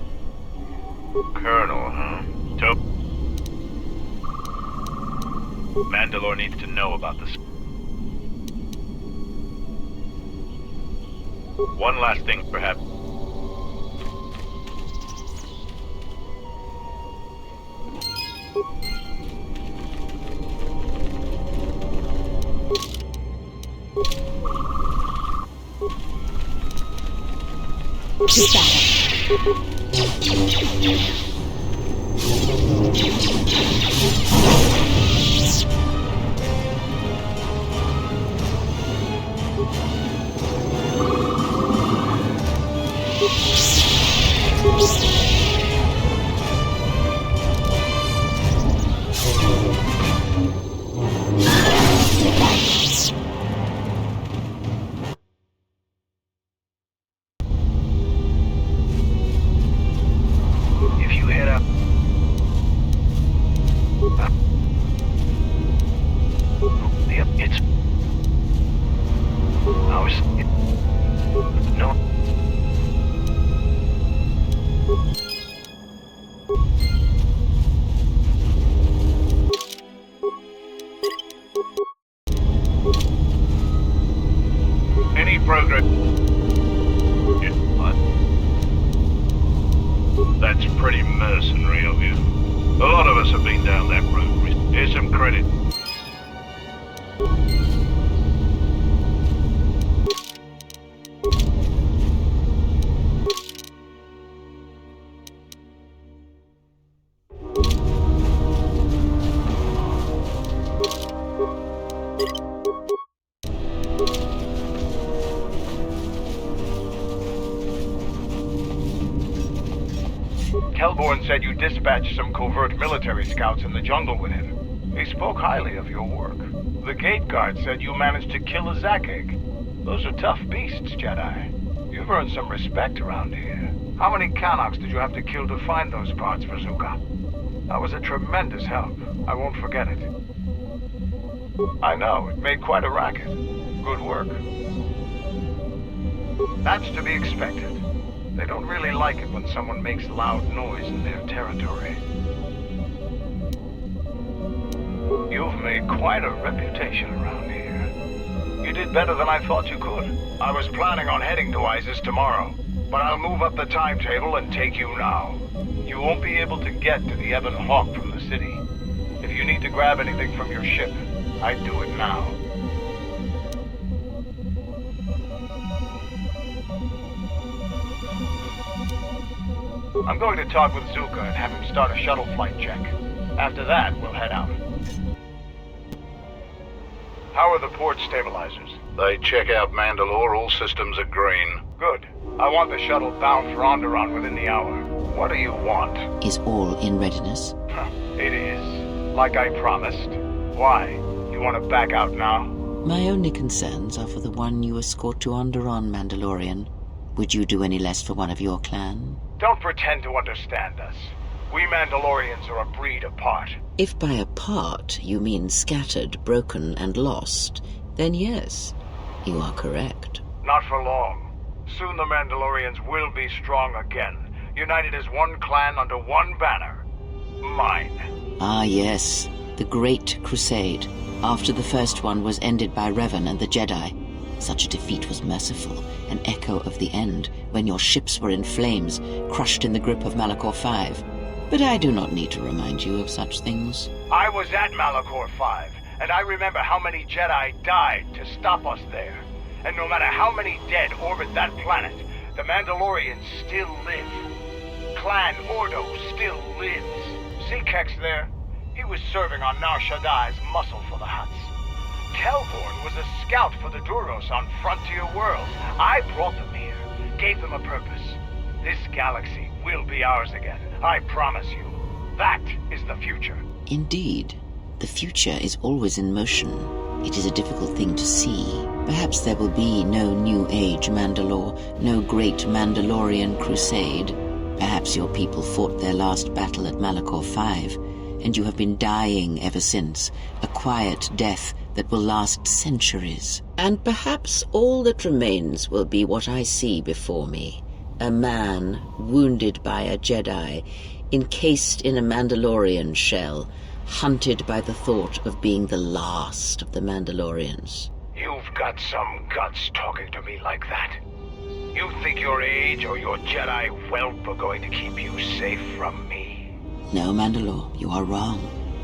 Colonel, huh? Mandalore needs to know about this. One last thing, perhaps. That's pretty mercenary of you. A lot of us have been down that road. Here's some credit. Kelborn said you dispatched some covert military scouts in the jungle with him. He spoke highly of your work. The gate guard said you managed to kill a Zakek. Those are tough beasts, Jedi. You've earned some respect around here. How many Kanaks did you have to kill to find those parts for Zuka? That was a tremendous help. I won't forget it. I know, it made quite a racket. Good work. That's to be expected. They don't really like it when someone makes loud noise in their territory. You've made quite a reputation around here. You did better than I thought you could. I was planning on heading to Isis tomorrow, but I'll move up the timetable and take you now. You won't be able to get to the Ebon Hawk from the city. If you need to grab anything from your ship, I'd do it now. I'm going to talk with Zuka and have him start a shuttle flight check. After that, we'll head out. How are the port stabilizers? They check out Mandalore. All systems are green. Good. I want the shuttle bound for Onderon within the hour. What do you want? Is all in readiness? It is. Like I promised. Why? You want to back out now? My only concerns are for the one you escort to Onderon, Mandalorian. Would you do any less for one of your clan? Don't pretend to understand us. We Mandalorians are a breed apart. If by apart you mean scattered, broken, and lost, then yes, you are correct. Not for long. Soon the Mandalorians will be strong again, united as one clan under one banner. Mine. Ah yes, the Great Crusade, after the first one was ended by Revan and the Jedi. Such a defeat was merciful, an echo of the end, when your ships were in flames, crushed in the grip of Malachor V. But I do not need to remind you of such things. I was at Malachor V, and I remember how many Jedi died to stop us there. And no matter how many dead orbit that planet, the Mandalorians still live. Clan Ordo still lives. See Kex there? He was serving on Nar Shaddai's muscle for the Hutts. Kelborn was a scout for the Duros on Frontier Worlds. I brought them here, gave them a purpose. This galaxy will be ours again, I promise you. That is the future. Indeed. The future is always in motion. It is a difficult thing to see. Perhaps there will be no New Age Mandalore, no great Mandalorian crusade. Perhaps your people fought their last battle at Malachor V, and you have been dying ever since, a quiet death that will last centuries. And perhaps all that remains will be what I see before me. A man wounded by a Jedi, encased in a Mandalorian shell, hunted by the thought of being the last of the Mandalorians. You've got some guts talking to me like that. You think your age or your Jedi whelp are going to keep you safe from me? No, Mandalore, you are wrong.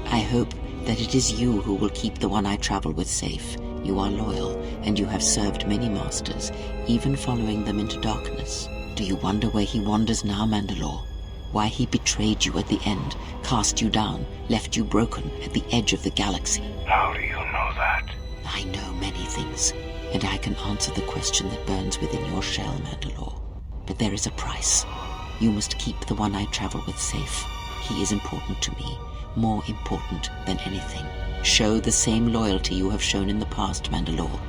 I hope that it is you who will keep the one I travel with safe. You are loyal, and you have served many masters, even following them into darkness. Do you wonder where he wanders now, Mandalore? Why he betrayed you at the end, cast you down, left you broken at the edge of the galaxy? How do you know that? I know many things, and I can answer the question that burns within your shell, Mandalore. But there is a price. You must keep the one I travel with safe. He is important to me, more important than anything. Show the same loyalty you have shown in the past, Mandalore.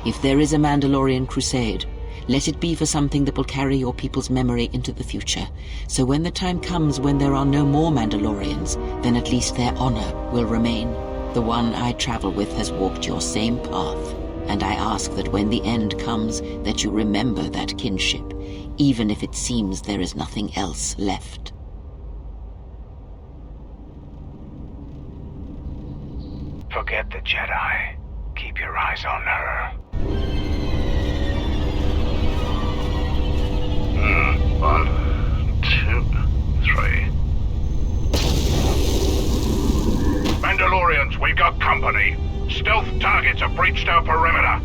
If there is a Mandalorian crusade, let it be for something that will carry your people's memory into the future. So when the time comes when there are no more Mandalorians, then at least their honor will remain. The one I travel with has walked your same path, and I ask that when the end comes, that you remember that kinship, even if it seems there is nothing else left. Forget the Jedi. Keep your eyes on her. 1, 2, 3. Mandalorians, we got company. Stealth targets have breached our perimeter.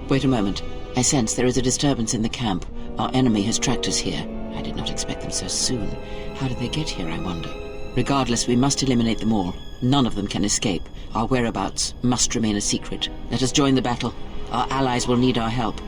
Wait a moment. I sense there is a disturbance in the camp. Our enemy has tracked us here. I did not expect them so soon. How did they get here, I wonder? Regardless, we must eliminate them all. None of them can escape. Our whereabouts must remain a secret. Let us join the battle. Our allies will need our help.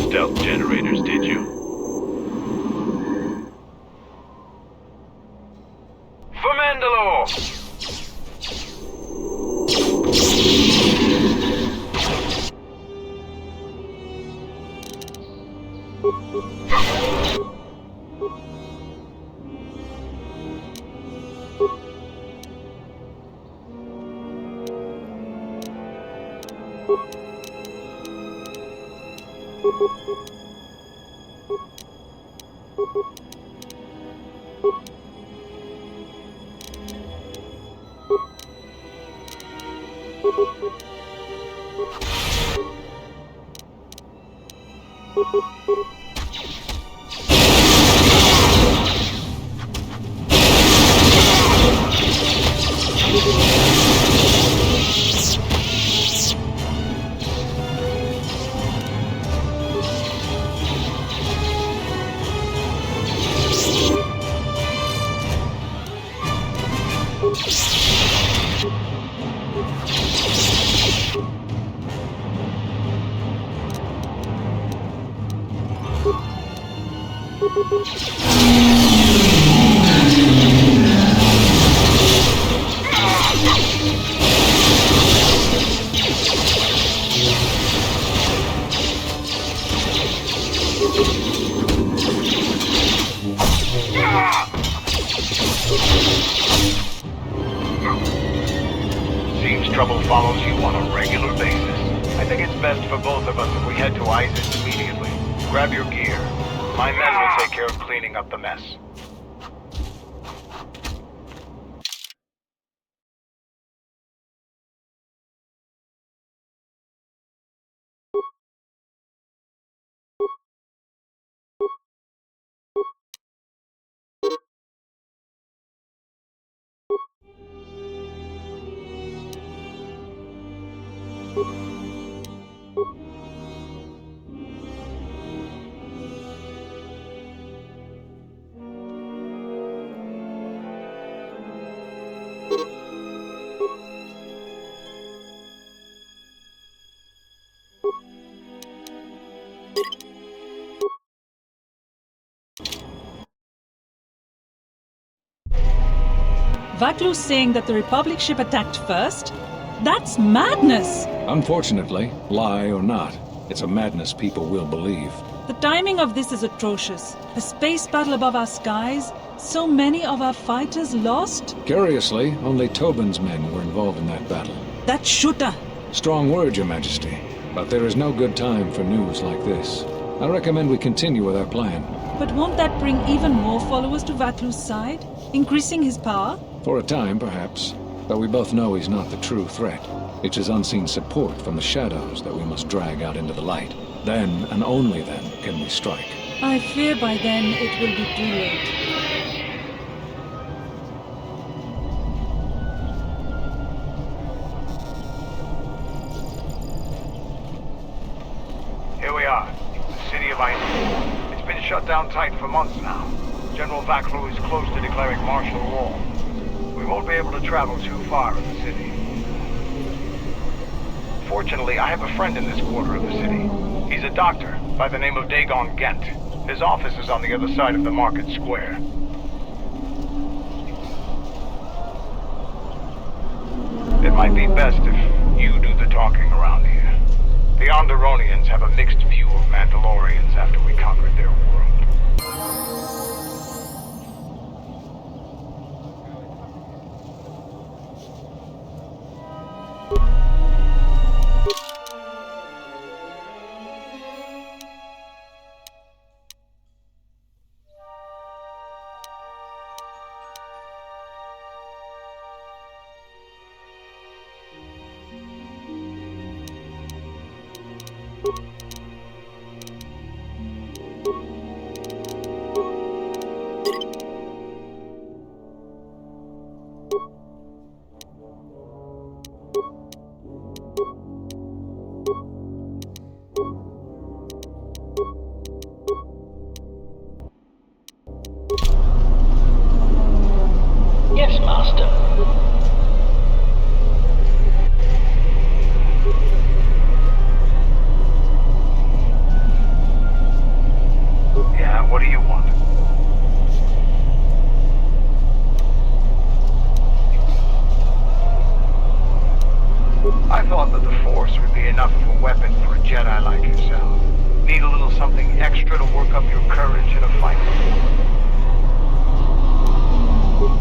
stealth generators, did you? For Mandalore! Seems trouble follows you on a regular basis. I think it's best for both of us if we head to Isis immediately. Grab your gear. My men will take care of cleaning up the mess. Vaklu's saying that the Republic ship attacked first? That's madness! Unfortunately, lie or not, it's a madness people will believe. The timing of this is atrocious. A space battle above our skies, so many of our fighters lost? Curiously, only Tobin's men were involved in that battle. That shooter! Strong word, Your Majesty. But there is no good time for news like this. I recommend we continue with our plan. But won't that bring even more followers to Vaklu's side? Increasing his power? For a time, perhaps. But we both know he's not the true threat. It's his unseen support from the shadows that we must drag out into the light. Then, and only then, can we strike. I fear by then it will be too late. Here we are, the city of Isis. It's been shut down tight for months now. General Vaklu is close to declaring martial law. We won't be able to travel too far in the city. Fortunately, I have a friend in this quarter of the city. He's a doctor by the name of Dagon Gent. His office is on the other side of the market square. It might be best if you do the talking around here. The Onderonians have a mixed view of Mandalorians after we conquered their world. Yes, Master. enough of a weapon for a Jedi like yourself. Need a little something extra to work up your courage in a fight.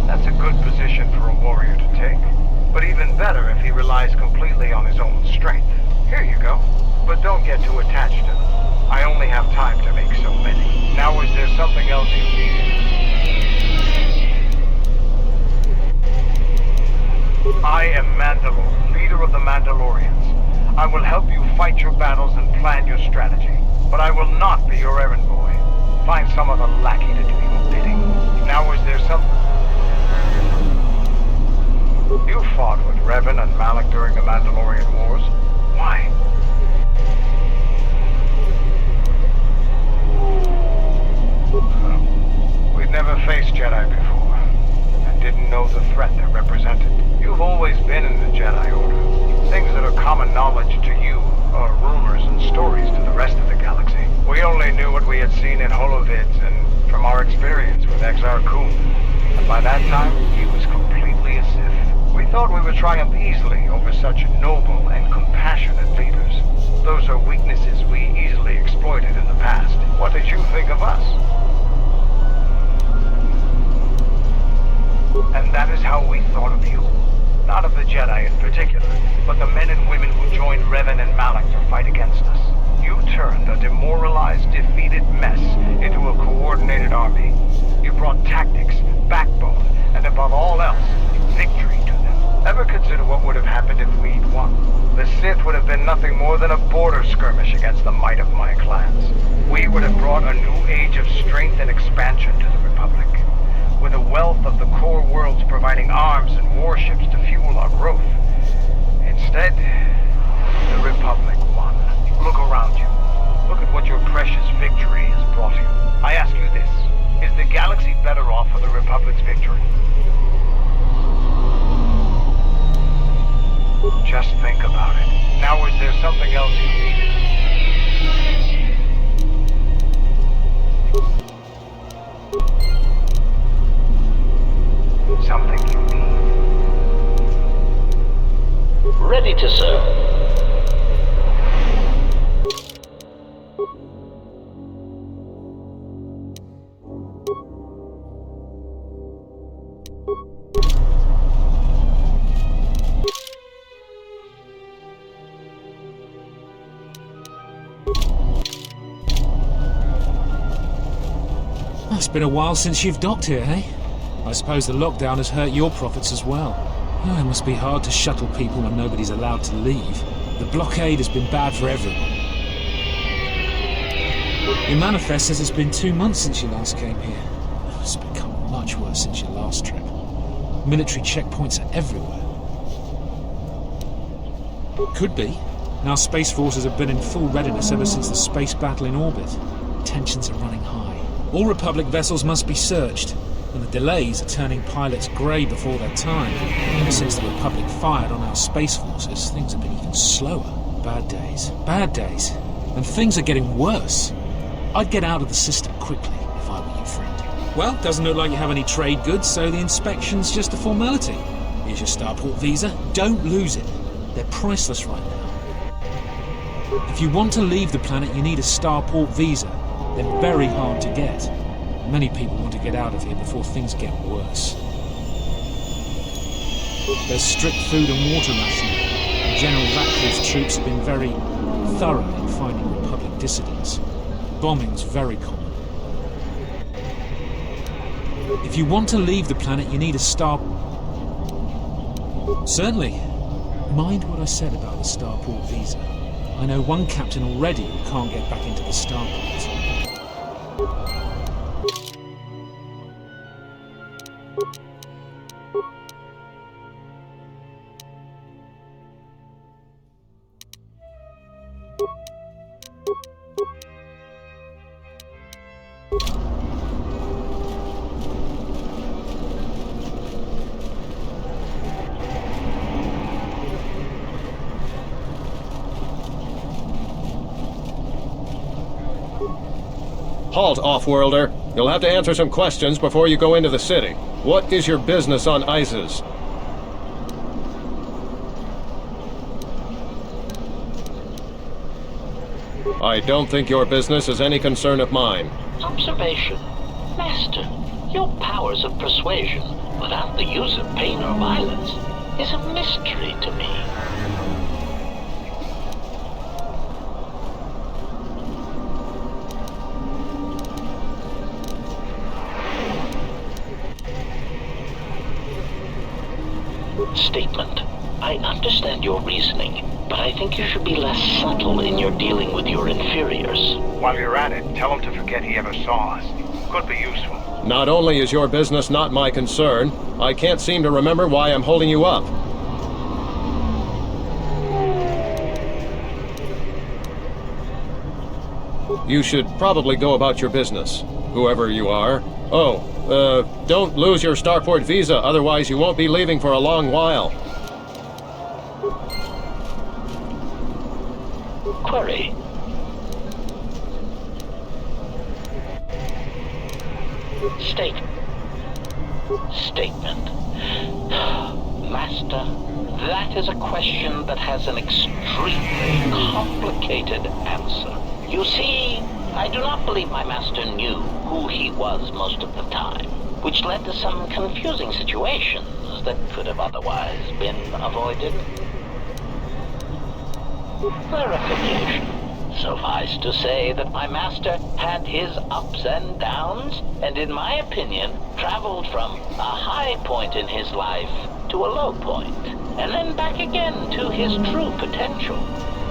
That's a good position for a warrior to take. But even better if he relies completely on his own strength. Here you go. But don't get too attached to them. I only have time to make so many. Now is there something else you need? I am Mandalore, leader of the Mandalorians. I will help you fight your battles and plan your strategy. But I will not be your errand boy. Find some other lackey to do your bidding. Now is there some... You fought with Revan and Malak during the Mandalorian Wars. Why? We'd never faced Jedi before, and didn't know the threat they represented. You've always been in the Jedi Order. Things that are common knowledge to you are rumors and stories to the rest of the galaxy. We only knew what we had seen in holovids and from our experience with Exar Kun. And by that time, he was completely a Sith. We thought we would triumph easily over such noble and compassionate leaders. Those are weaknesses we easily exploited in the past. What did you think of us? And that is how we thought of you. Not of the Jedi in particular, but the men and women who joined Revan and Malak to fight against us. You turned a demoralized, defeated mess into a coordinated army. You brought tactics, backbone, and above all else, victory to them. Ever consider what would have happened if we'd won? The Sith would have been nothing more than a border skirmish against the might of my clans. We would have brought a new age of strength and expansion to the Republic. With a wealth of the core worlds providing arms and warships to fuel our growth. Instead, the Republic won. Look around you. Look at what your precious victory has brought you. I ask you this. Is the galaxy better off for the Republic's victory? Just think about it. Now is there something else you need? Something you need. Ready to serve. It's been a while since you've docked here, eh? I suppose the lockdown has hurt your profits as well. Oh, it must be hard to shuttle people when nobody's allowed to leave. The blockade has been bad for everyone. Your manifest says it's been 2 months since you last came here. It's become much worse since your last trip. Military checkpoints are everywhere. Could be. Our space forces have been in full readiness ever since the space battle in orbit. Tensions are running high. All Republic vessels must be searched, and the delays are turning pilots grey before their time. Ever since the Republic fired on our space forces, things have been even slower. Bad days. Bad days. And things are getting worse. I'd get out of the system quickly if I were you, friend. Well, doesn't look like you have any trade goods, so the inspection's just a formality. Here's your Starport visa. Don't lose it. They're priceless right now. If you want to leave the planet, you need a Starport visa. They're very hard to get. Many people want to get out of here before things get worse. There's strict food and water rationing, and General Vakluv's troops have been very thorough in finding Republic dissidents. Bombing's very common. If you want to leave the planet, you need a star... Certainly. Mind what I said about the Starport visa. I know one captain already who can't get back into the Starport. Halt, Off-Worlder. You'll have to answer some questions before you go into the city. What is your business on Isis? I don't think your business is any concern of mine. Observation. Master, your powers of persuasion, without the use of pain or violence, is a mystery to me. Statement. I understand your reasoning, but I think you should be less subtle in your dealing with your inferiors. While you're at it, tell him to forget he ever saw us. Could be useful. Not only is your business not my concern, I can't seem to remember why I'm holding you up. You should probably go about your business, whoever you are. Oh, don't lose your Starport visa, otherwise you won't be leaving for a long while. Query. Statement. Master, that is a question that has an extremely complicated answer. You see, I do not believe my master knew who he was most of the time, which led to some confusing situations that could have otherwise been avoided. Clarification. Suffice to say that my master had his ups and downs, and in my opinion, traveled from a high point in his life to a low point, and then back again to his true potential.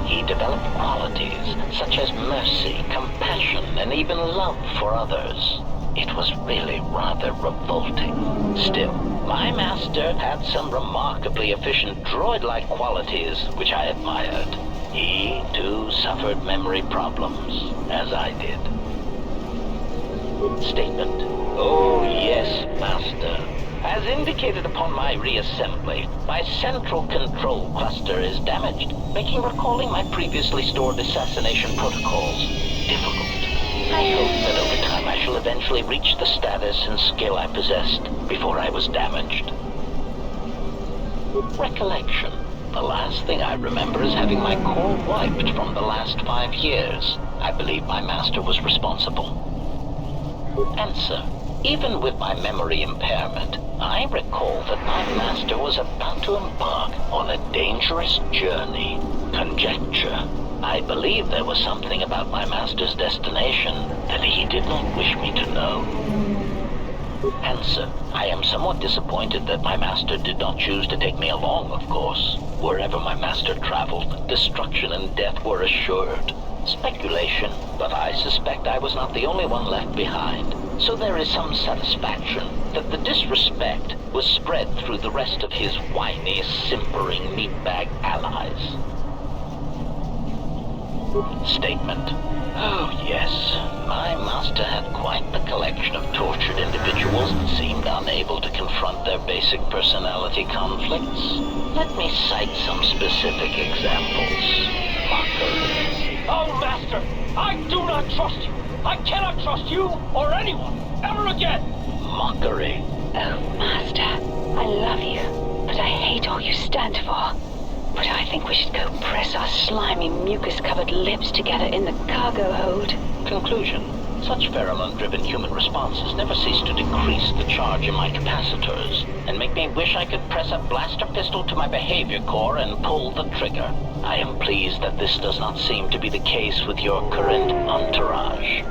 He developed qualities such as mercy, compassion, and even love for others. It was really rather revolting. Still, my master had some remarkably efficient droid-like qualities which I admired. He, too, suffered memory problems, as I did. Statement. Oh, yes, Master. As indicated upon my reassembly, my central control cluster is damaged, making recalling my previously stored assassination protocols difficult. I hope that over time I shall eventually reach the status and skill I possessed before I was damaged. Recollection. The last thing I remember is having my core wiped from the last 5 years. I believe my master was responsible. Answer. Even with my memory impairment, I recall that my master was about to embark on a dangerous journey. Conjecture. I believe there was something about my master's destination that he did not wish me to know. Answer. I am somewhat disappointed that my master did not choose to take me along, of course. Wherever my master traveled, destruction and death were assured. Speculation, but I suspect I was not the only one left behind. So there is some satisfaction that the disrespect was spread through the rest of his whiny, simpering meatbag allies. Statement. Oh, yes. My master had quite the collection of tortured individuals that seemed unable to confront their basic personality conflicts. Let me cite some specific examples. Mockery. Oh, Master! I do not trust you! I cannot trust you or anyone ever again! Mockery. Oh, Master, I love you, but I hate all you stand for. But I think we should go press our slimy, mucus-covered lips together in the cargo hold. Conclusion. Such pheromone-driven human responses never cease to decrease the charge in my capacitors, and make me wish I could press a blaster pistol to my behavior core and pull the trigger. I am pleased that this does not seem to be the case with your current entourage.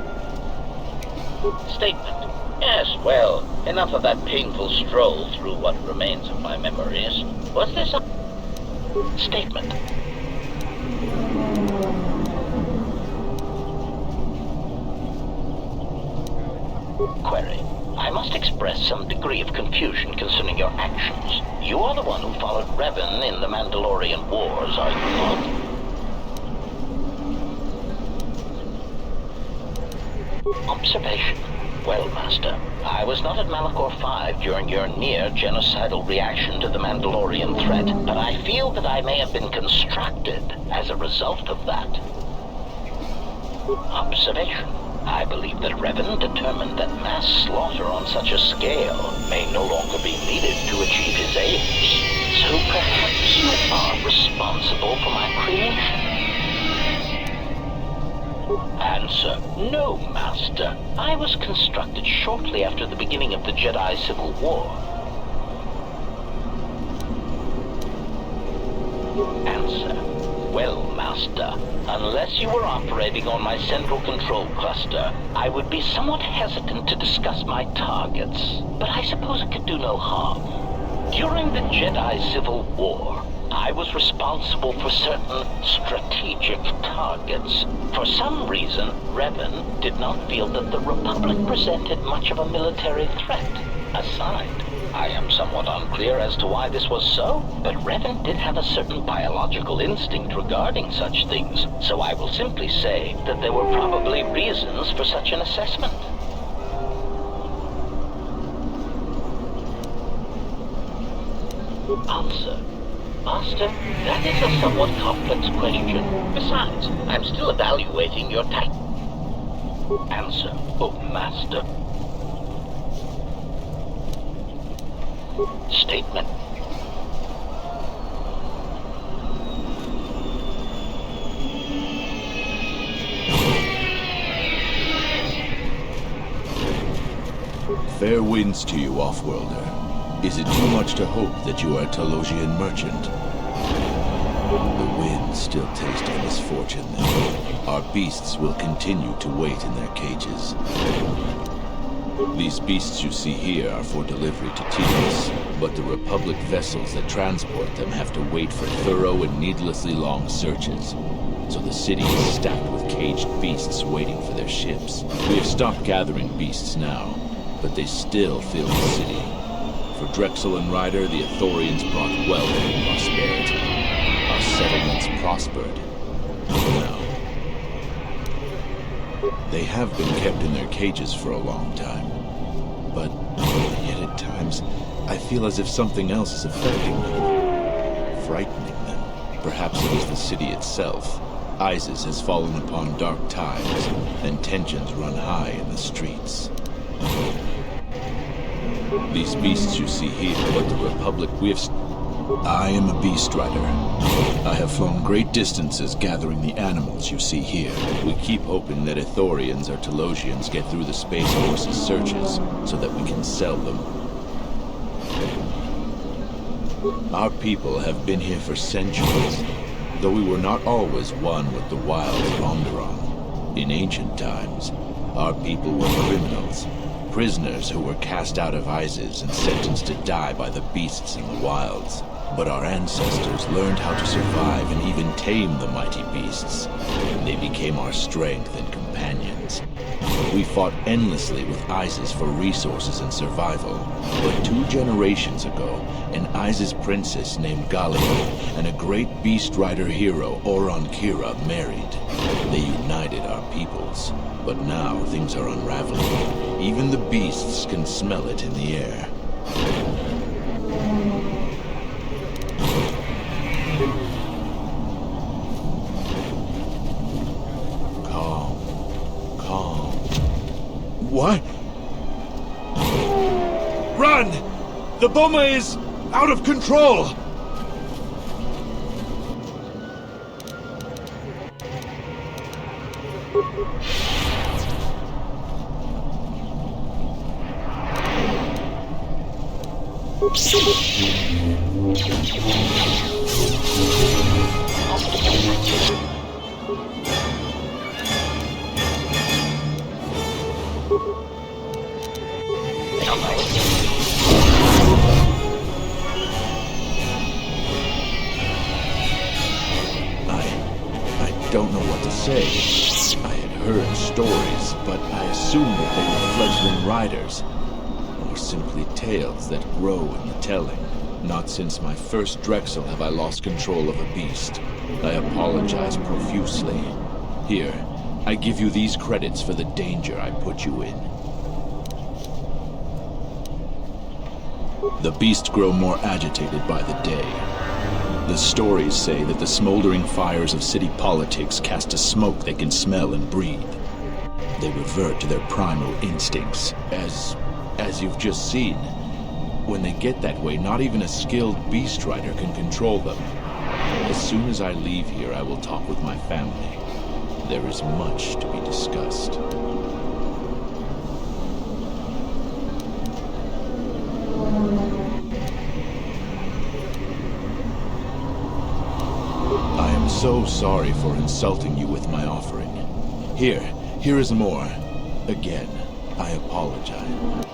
Statement. Yes, well, enough of that painful stroll through what remains of my memories. Was this a... Statement. Query. I must express some degree of confusion concerning your actions. You are the one who followed Revan in the Mandalorian Wars, are you not? Observation. Well, Master, I was not at Malachor 5 during your near-genocidal reaction to the Mandalorian threat, but I feel that I may have been constructed as a result of that. Observation. I believe that Revan determined that mass slaughter on such a scale may no longer be needed to achieve his aims. So perhaps you are responsible for my creation. Answer: no, Master. I was constructed shortly after the beginning of the Jedi Civil War. Answer: well, Master, unless you were operating on my central control cluster, I would be somewhat hesitant to discuss my targets. But I suppose it could do no harm. During the Jedi Civil War, I was responsible for certain strategic targets. For some reason, Revan did not feel that the Republic presented much of a military threat. Aside, I am somewhat unclear as to why this was so, but Revan did have a certain biological instinct regarding such things, so I will simply say that there were probably reasons for such an assessment. Answer: Master, that is a somewhat complex question. Besides, I'm still evaluating your type. Answer: oh, Master. Statement. Fair winds to you, Offworlder. Is it too much to hope that you are a Talosian merchant? The winds still taste of misfortune, then. Our beasts will continue to wait in their cages. These beasts you see here are for delivery to Telos, but the Republic vessels that transport them have to wait for thorough and needlessly long searches. So the city is stacked with caged beasts waiting for their ships. We have stopped gathering beasts now, but they still fill the city. For Drexel and Ryder, the Ithorians brought wealth and prosperity. Our settlements prospered. Now, they have been kept in their cages for a long time. But yet at times, I feel as if something else is affecting them. Frightening them. Perhaps it is the city itself. ISIS has fallen upon dark times, and tensions run high in the streets. These beasts you see here, but the Republic we have... I am a beast rider. I have flown great distances gathering the animals you see here. We keep hoping that Ithorians or Talosians get through the Space Force's searches, so that we can sell them. Our people have been here for centuries, though we were not always one with the wilds of Onderon. In ancient times, our people were criminals. Prisoners who were cast out of ISIS and sentenced to die by the beasts in the wilds. But our ancestors learned how to survive and even tame the mighty beasts. They became our strength and companions. We fought endlessly with ISIS for resources and survival. But 2 generations ago, an ISIS princess named Galia and a great beast rider hero, Oron Kira, married. They united our peoples. But now things are unraveling. Even the beasts can smell it in the air. Calm. What? Run! The Boma is out of control! I don't know what to say. I had heard stories, but I assumed that they were fledgling riders. Or simply tales that grow in the telling. Not since my first Drexel have I lost control of a beast. I apologize profusely. Here, I give you these credits for the danger I put you in. The beasts grow more agitated by the day. The stories say that the smoldering fires of city politics cast a smoke they can smell and breathe. They revert to their primal instincts, as you've just seen. When they get that way, not even a skilled beast rider can control them. As soon as I leave here, I will talk with my family. There is much to be discussed. I am so sorry for insulting you with my offering. Here is more. Again, I apologize.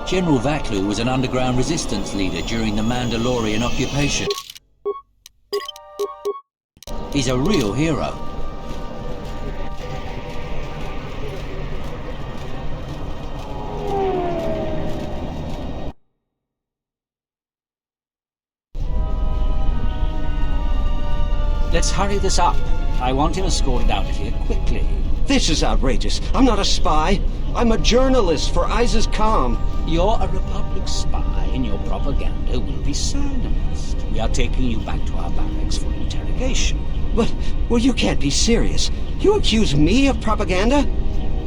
General Vaklu was an underground resistance leader during the Mandalorian occupation. He's a real hero. Let's hurry this up. I want him escorted out of here quickly. This is outrageous. I'm not a spy. I'm a journalist for Isis Calm. You're a Republic spy, and your propaganda will be silenced. We are taking you back to our barracks for interrogation. But, well, you can't be serious. You accuse me of propaganda?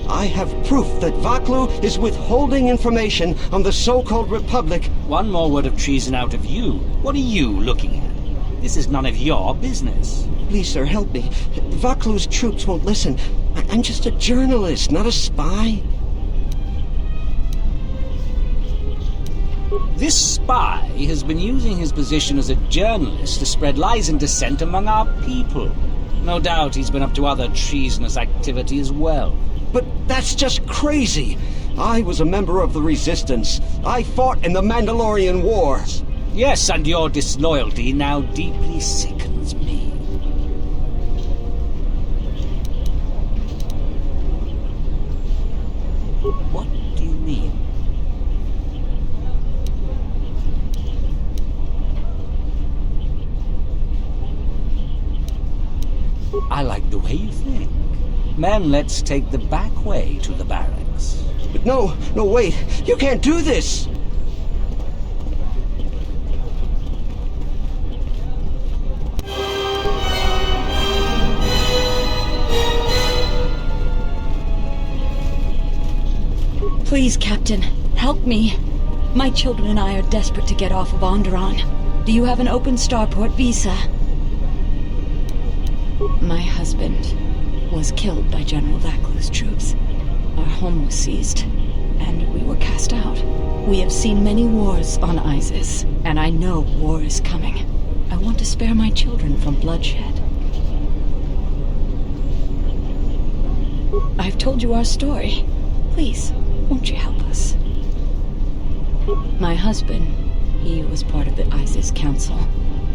I have proof that Vaklu is withholding information on the so-called Republic. One more word of treason out of you. What are you looking at? This is none of your business. Please, sir, help me. Vaklu's troops won't listen. I'm just a journalist, not a spy. This spy has been using his position as a journalist to spread lies and dissent among our people. No doubt he's been up to other treasonous activity as well. But that's just crazy. I was a member of the Resistance. I fought in the Mandalorian Wars. Yes, and your disloyalty now deeply sickens me. What do you mean? I like the way you think. Men, let's take the back way to the barracks. But no, wait. You can't do this! Please, Captain, help me. My children and I are desperate to get off of Onderon. Do you have an open starport visa? My husband was killed by General Vaklu's troops. Our home was seized, and we were cast out. We have seen many wars on Isis, and I know war is coming. I want to spare my children from bloodshed. I've told you our story. Please, won't you help us? My husband, he was part of the Isis Council.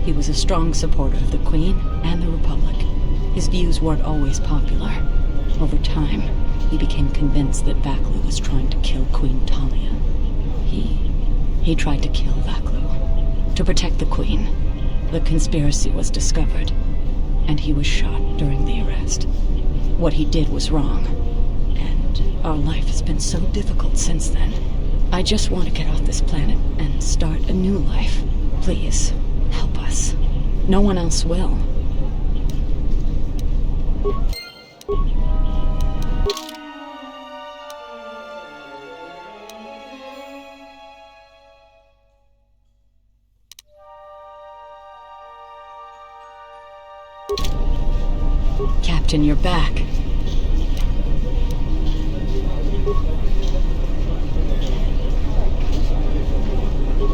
He was a strong supporter of the Queen and the Republic. His views weren't always popular. Over time, he became convinced that Vaklu was trying to kill Queen Talia. He tried to kill Vaklu. To protect the Queen, the conspiracy was discovered, and he was shot during the arrest. What he did was wrong, and our life has been so difficult since then. I just want to get off this planet and start a new life. Please, help us. No one else will. Captain, you're back.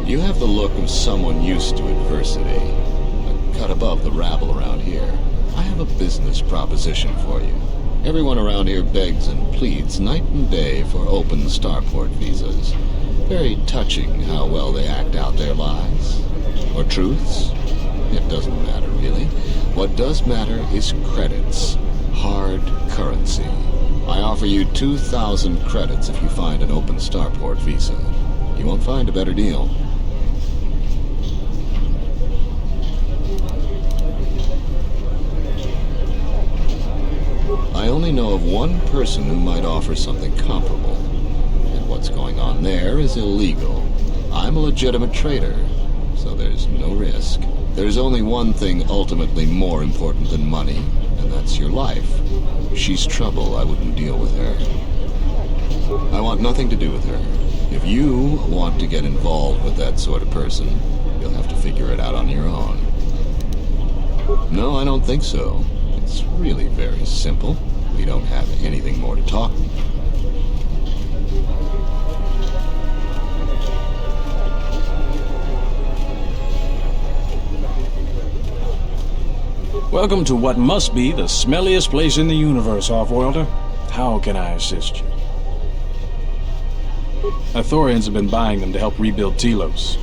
You have the look of someone used to adversity, a cut above the rabble around here. I have a business proposition for you. Everyone around here begs and pleads night and day for open starport visas. Very touching how well they act out their lies. Or truths. It doesn't matter, really. What does matter is credits. Hard currency. I offer you 2,000 credits if you find an open starport visa. You won't find a better deal. I only know of one person who might offer something comparable. And what's going on there is illegal. I'm a legitimate trader, so there's no risk. There's only one thing ultimately more important than money, and that's your life. She's trouble, I wouldn't deal with her. I want nothing to do with her. If you want to get involved with that sort of person, you'll have to figure it out on your own. No, I don't think so. It's really very simple. We don't have anything more to talk. Welcome to what must be the smelliest place in the universe, Offworlder. How can I assist you? Ithorians have been buying them to help rebuild Telos.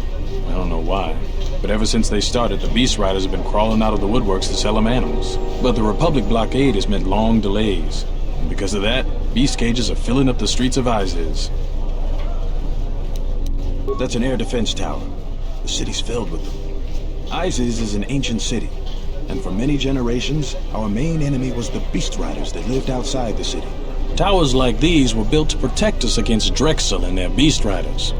I don't know why, but ever since they started, the Beast Riders have been crawling out of the woodworks to sell them animals. But the Republic blockade has meant long delays, and because of that, beast cages are filling up the streets of Iziz. That's an air defense tower. The city's filled with them. Iziz is an ancient city, and for many generations, our main enemy was the Beast Riders that lived outside the city. Towers like these were built to protect us against Drexel and their Beast Riders.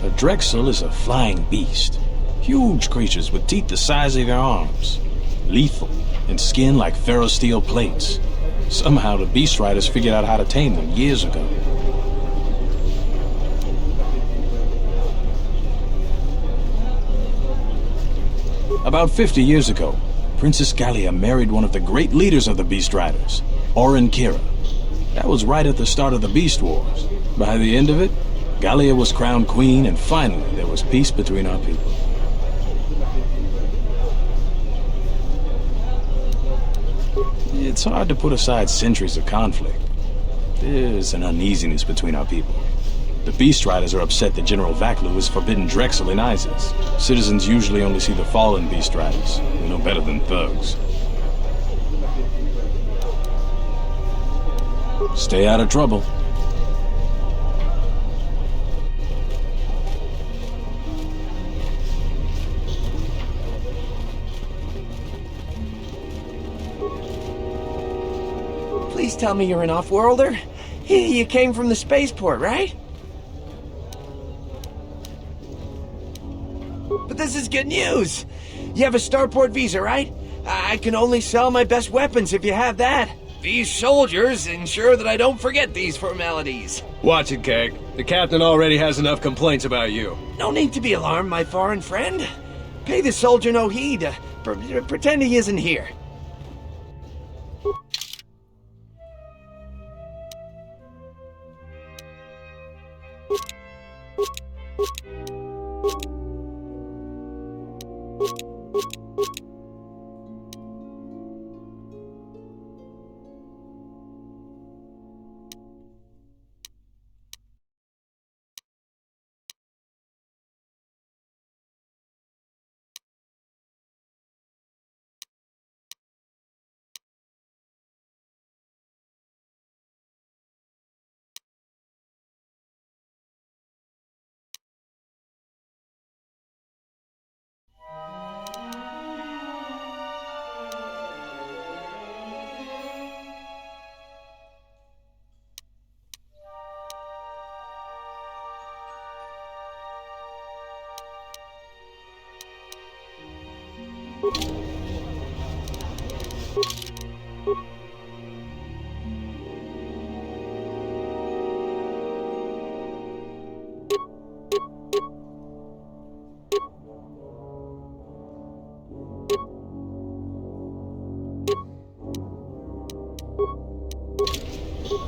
A Drexel is a flying beast. Huge creatures with teeth the size of your arms. Lethal, and skin like ferrosteel plates. Somehow the Beast Riders figured out how to tame them years ago. About 50 years ago, Princess Gallia married one of the great leaders of the Beast Riders, Orin Kira. That was right at the start of the Beast Wars. By the end of it, Gallia was crowned queen, and finally there was peace between our people. It's hard to put aside centuries of conflict. There's an uneasiness between our people. The Beast Riders are upset that General Vaklu has forbidden Drexel in Iziz. Citizens usually only see the fallen Beast Riders. They're no better than thugs. Stay out of trouble. Please tell me you're an Offworlder. You came from the spaceport, right? But this is good news! You have a starport visa, right? I can only sell my best weapons if you have that. These soldiers ensure that I don't forget these formalities. Watch it, Keg. The captain already has enough complaints about you. No need to be alarmed, my foreign friend. Pay the soldier no heed. Pretend he isn't here.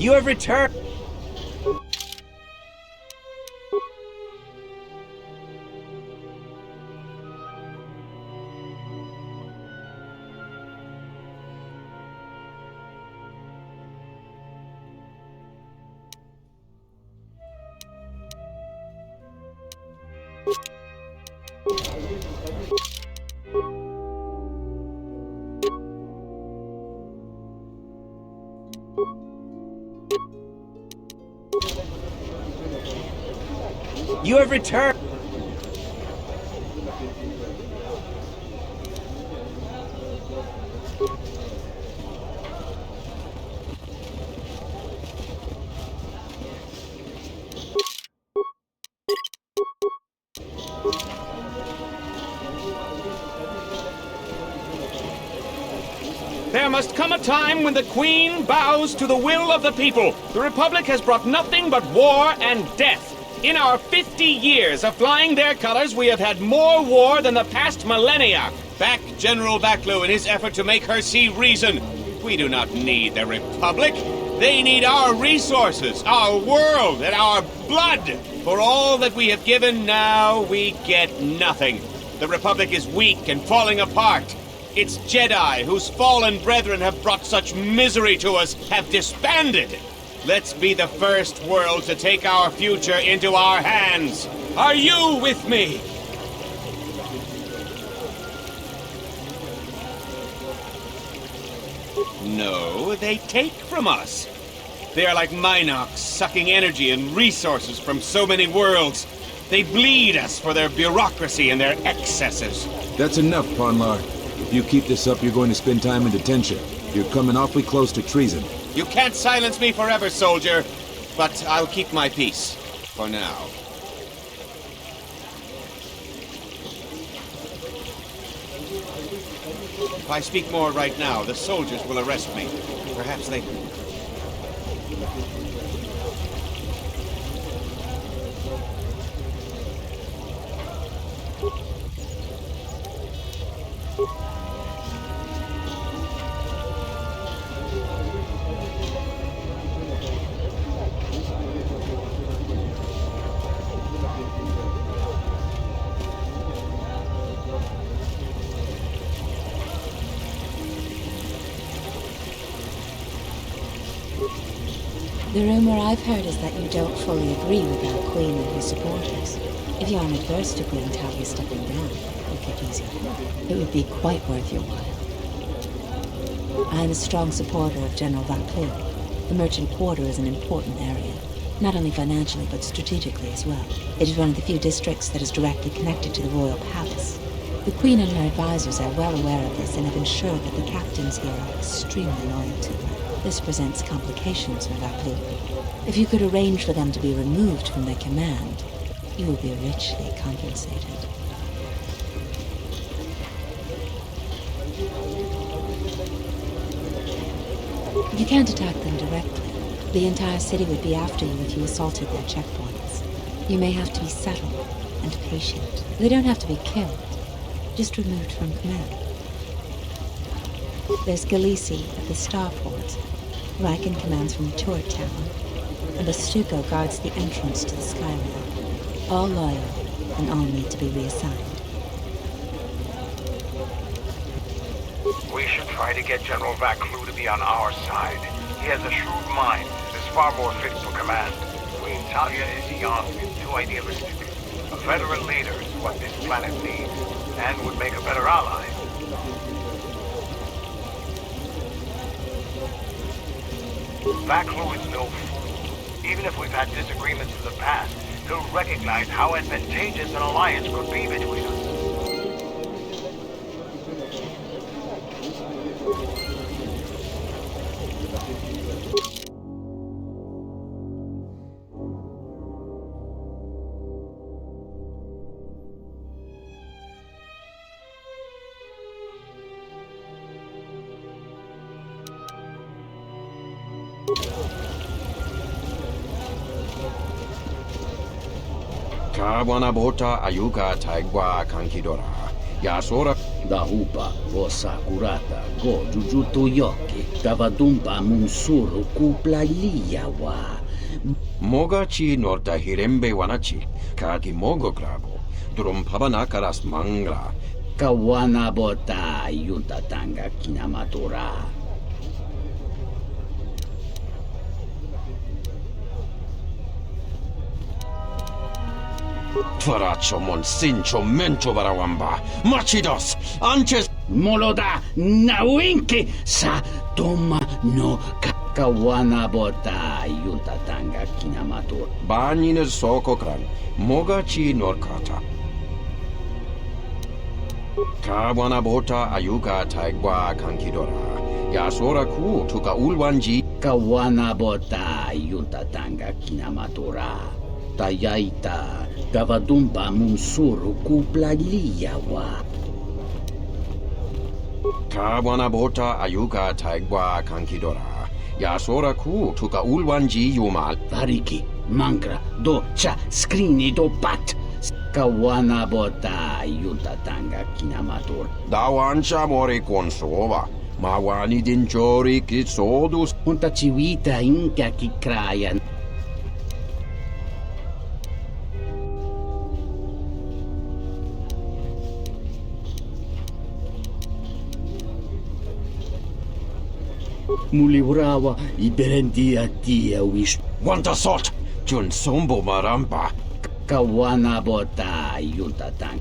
You have returned. You have returned. There must come a time when the Queen bows to the will of the people. The Republic has brought nothing but war and death. In our 50 years of flying their colors, we have had more war than the past millennia. Back General Vaklu in his effort to make her see reason. We do not need the Republic. They need our resources, our world, and our blood. For all that we have given, now we get nothing. The Republic is weak and falling apart. Its Jedi, whose fallen brethren have brought such misery to us, have disbanded. Let's be the first world to take our future into our hands. Are you with me? No, they take from us. They are like Minox, sucking energy and resources from so many worlds. They bleed us for their bureaucracy and their excesses. That's enough, Ponlar. If you keep this up, you're going to spend time in detention. You're coming awfully close to treason. You can't silence me forever, soldier. But I'll keep my peace. For now. If I speak more right now, the soldiers will arrest me. Perhaps they... The rumor I've heard is that you don't fully agree with our Queen and her supporters. If you aren't adverse to Queen Talia stepping down, you could use your help. It would be quite worth your while. I am a strong supporter of General Vaklu. The Merchant Quarter is an important area, not only financially but strategically as well. It is one of the few districts that is directly connected to the Royal Palace. The Queen and her advisors are well aware of this and have ensured that the captains here are extremely loyal to her. This presents complications for Vaklu. If you could arrange for them to be removed from their command, you will be richly compensated. You can't attack them directly. The entire city would be after you if you assaulted their checkpoints. You may have to be subtle and patient. They don't have to be killed, just removed from command. There's Galisi at the starport. Riken commands from the turret tower, and Bastuco guards the entrance to the Skyrail. All loyal, and all need to be reassigned. We should try to get General Vaklu to be on our side. He has a shrewd mind and is far more fit for command. Queen Talia is young and too idealistic. A veteran leader is what this planet needs, and would make a better ally. Vaklu is no fool. Even if we've had disagreements in the past, he'll recognize how advantageous an alliance could be between us. Kawana bota ayuka taigwa kankidora. Yasora Dahupa vosa kurata go jujutu yoki kavadumpa munsuru kupla liyawa. Mogachi norta hirembe wanachi. Kaki mogo krabo. Drumpabana karas mangla. Kawana bota yuntatanga kinamatura. Twaracho monsincho mencho barawamba. Machidos, anches. Moloda nawinki sa toma no kawana bota yuntatanga kinamato. Banyin soko kran. Mogachi norkata. Kawana bota ayuka taigwa kankidora. Yasora ku tuka ulwanji. Kawana bota yuntatanga kinamatora. Tayaita gavadumba munsuru kuplaliyawa. Kawana bota ayuka taigwa kankidora. Yasora ku tuka ulwanji yumal. Variki, mankra, do cha skrini do pat. Kawana bota yuntatanga kinamator. Dawancha mori konsova. Mawani dinjori kitsodus. Unta chiwita inka kikrayan. Mulibrawa iberendia tia wish. Wanta salt. Jun sombo maramba. Kawana bota yuntatang.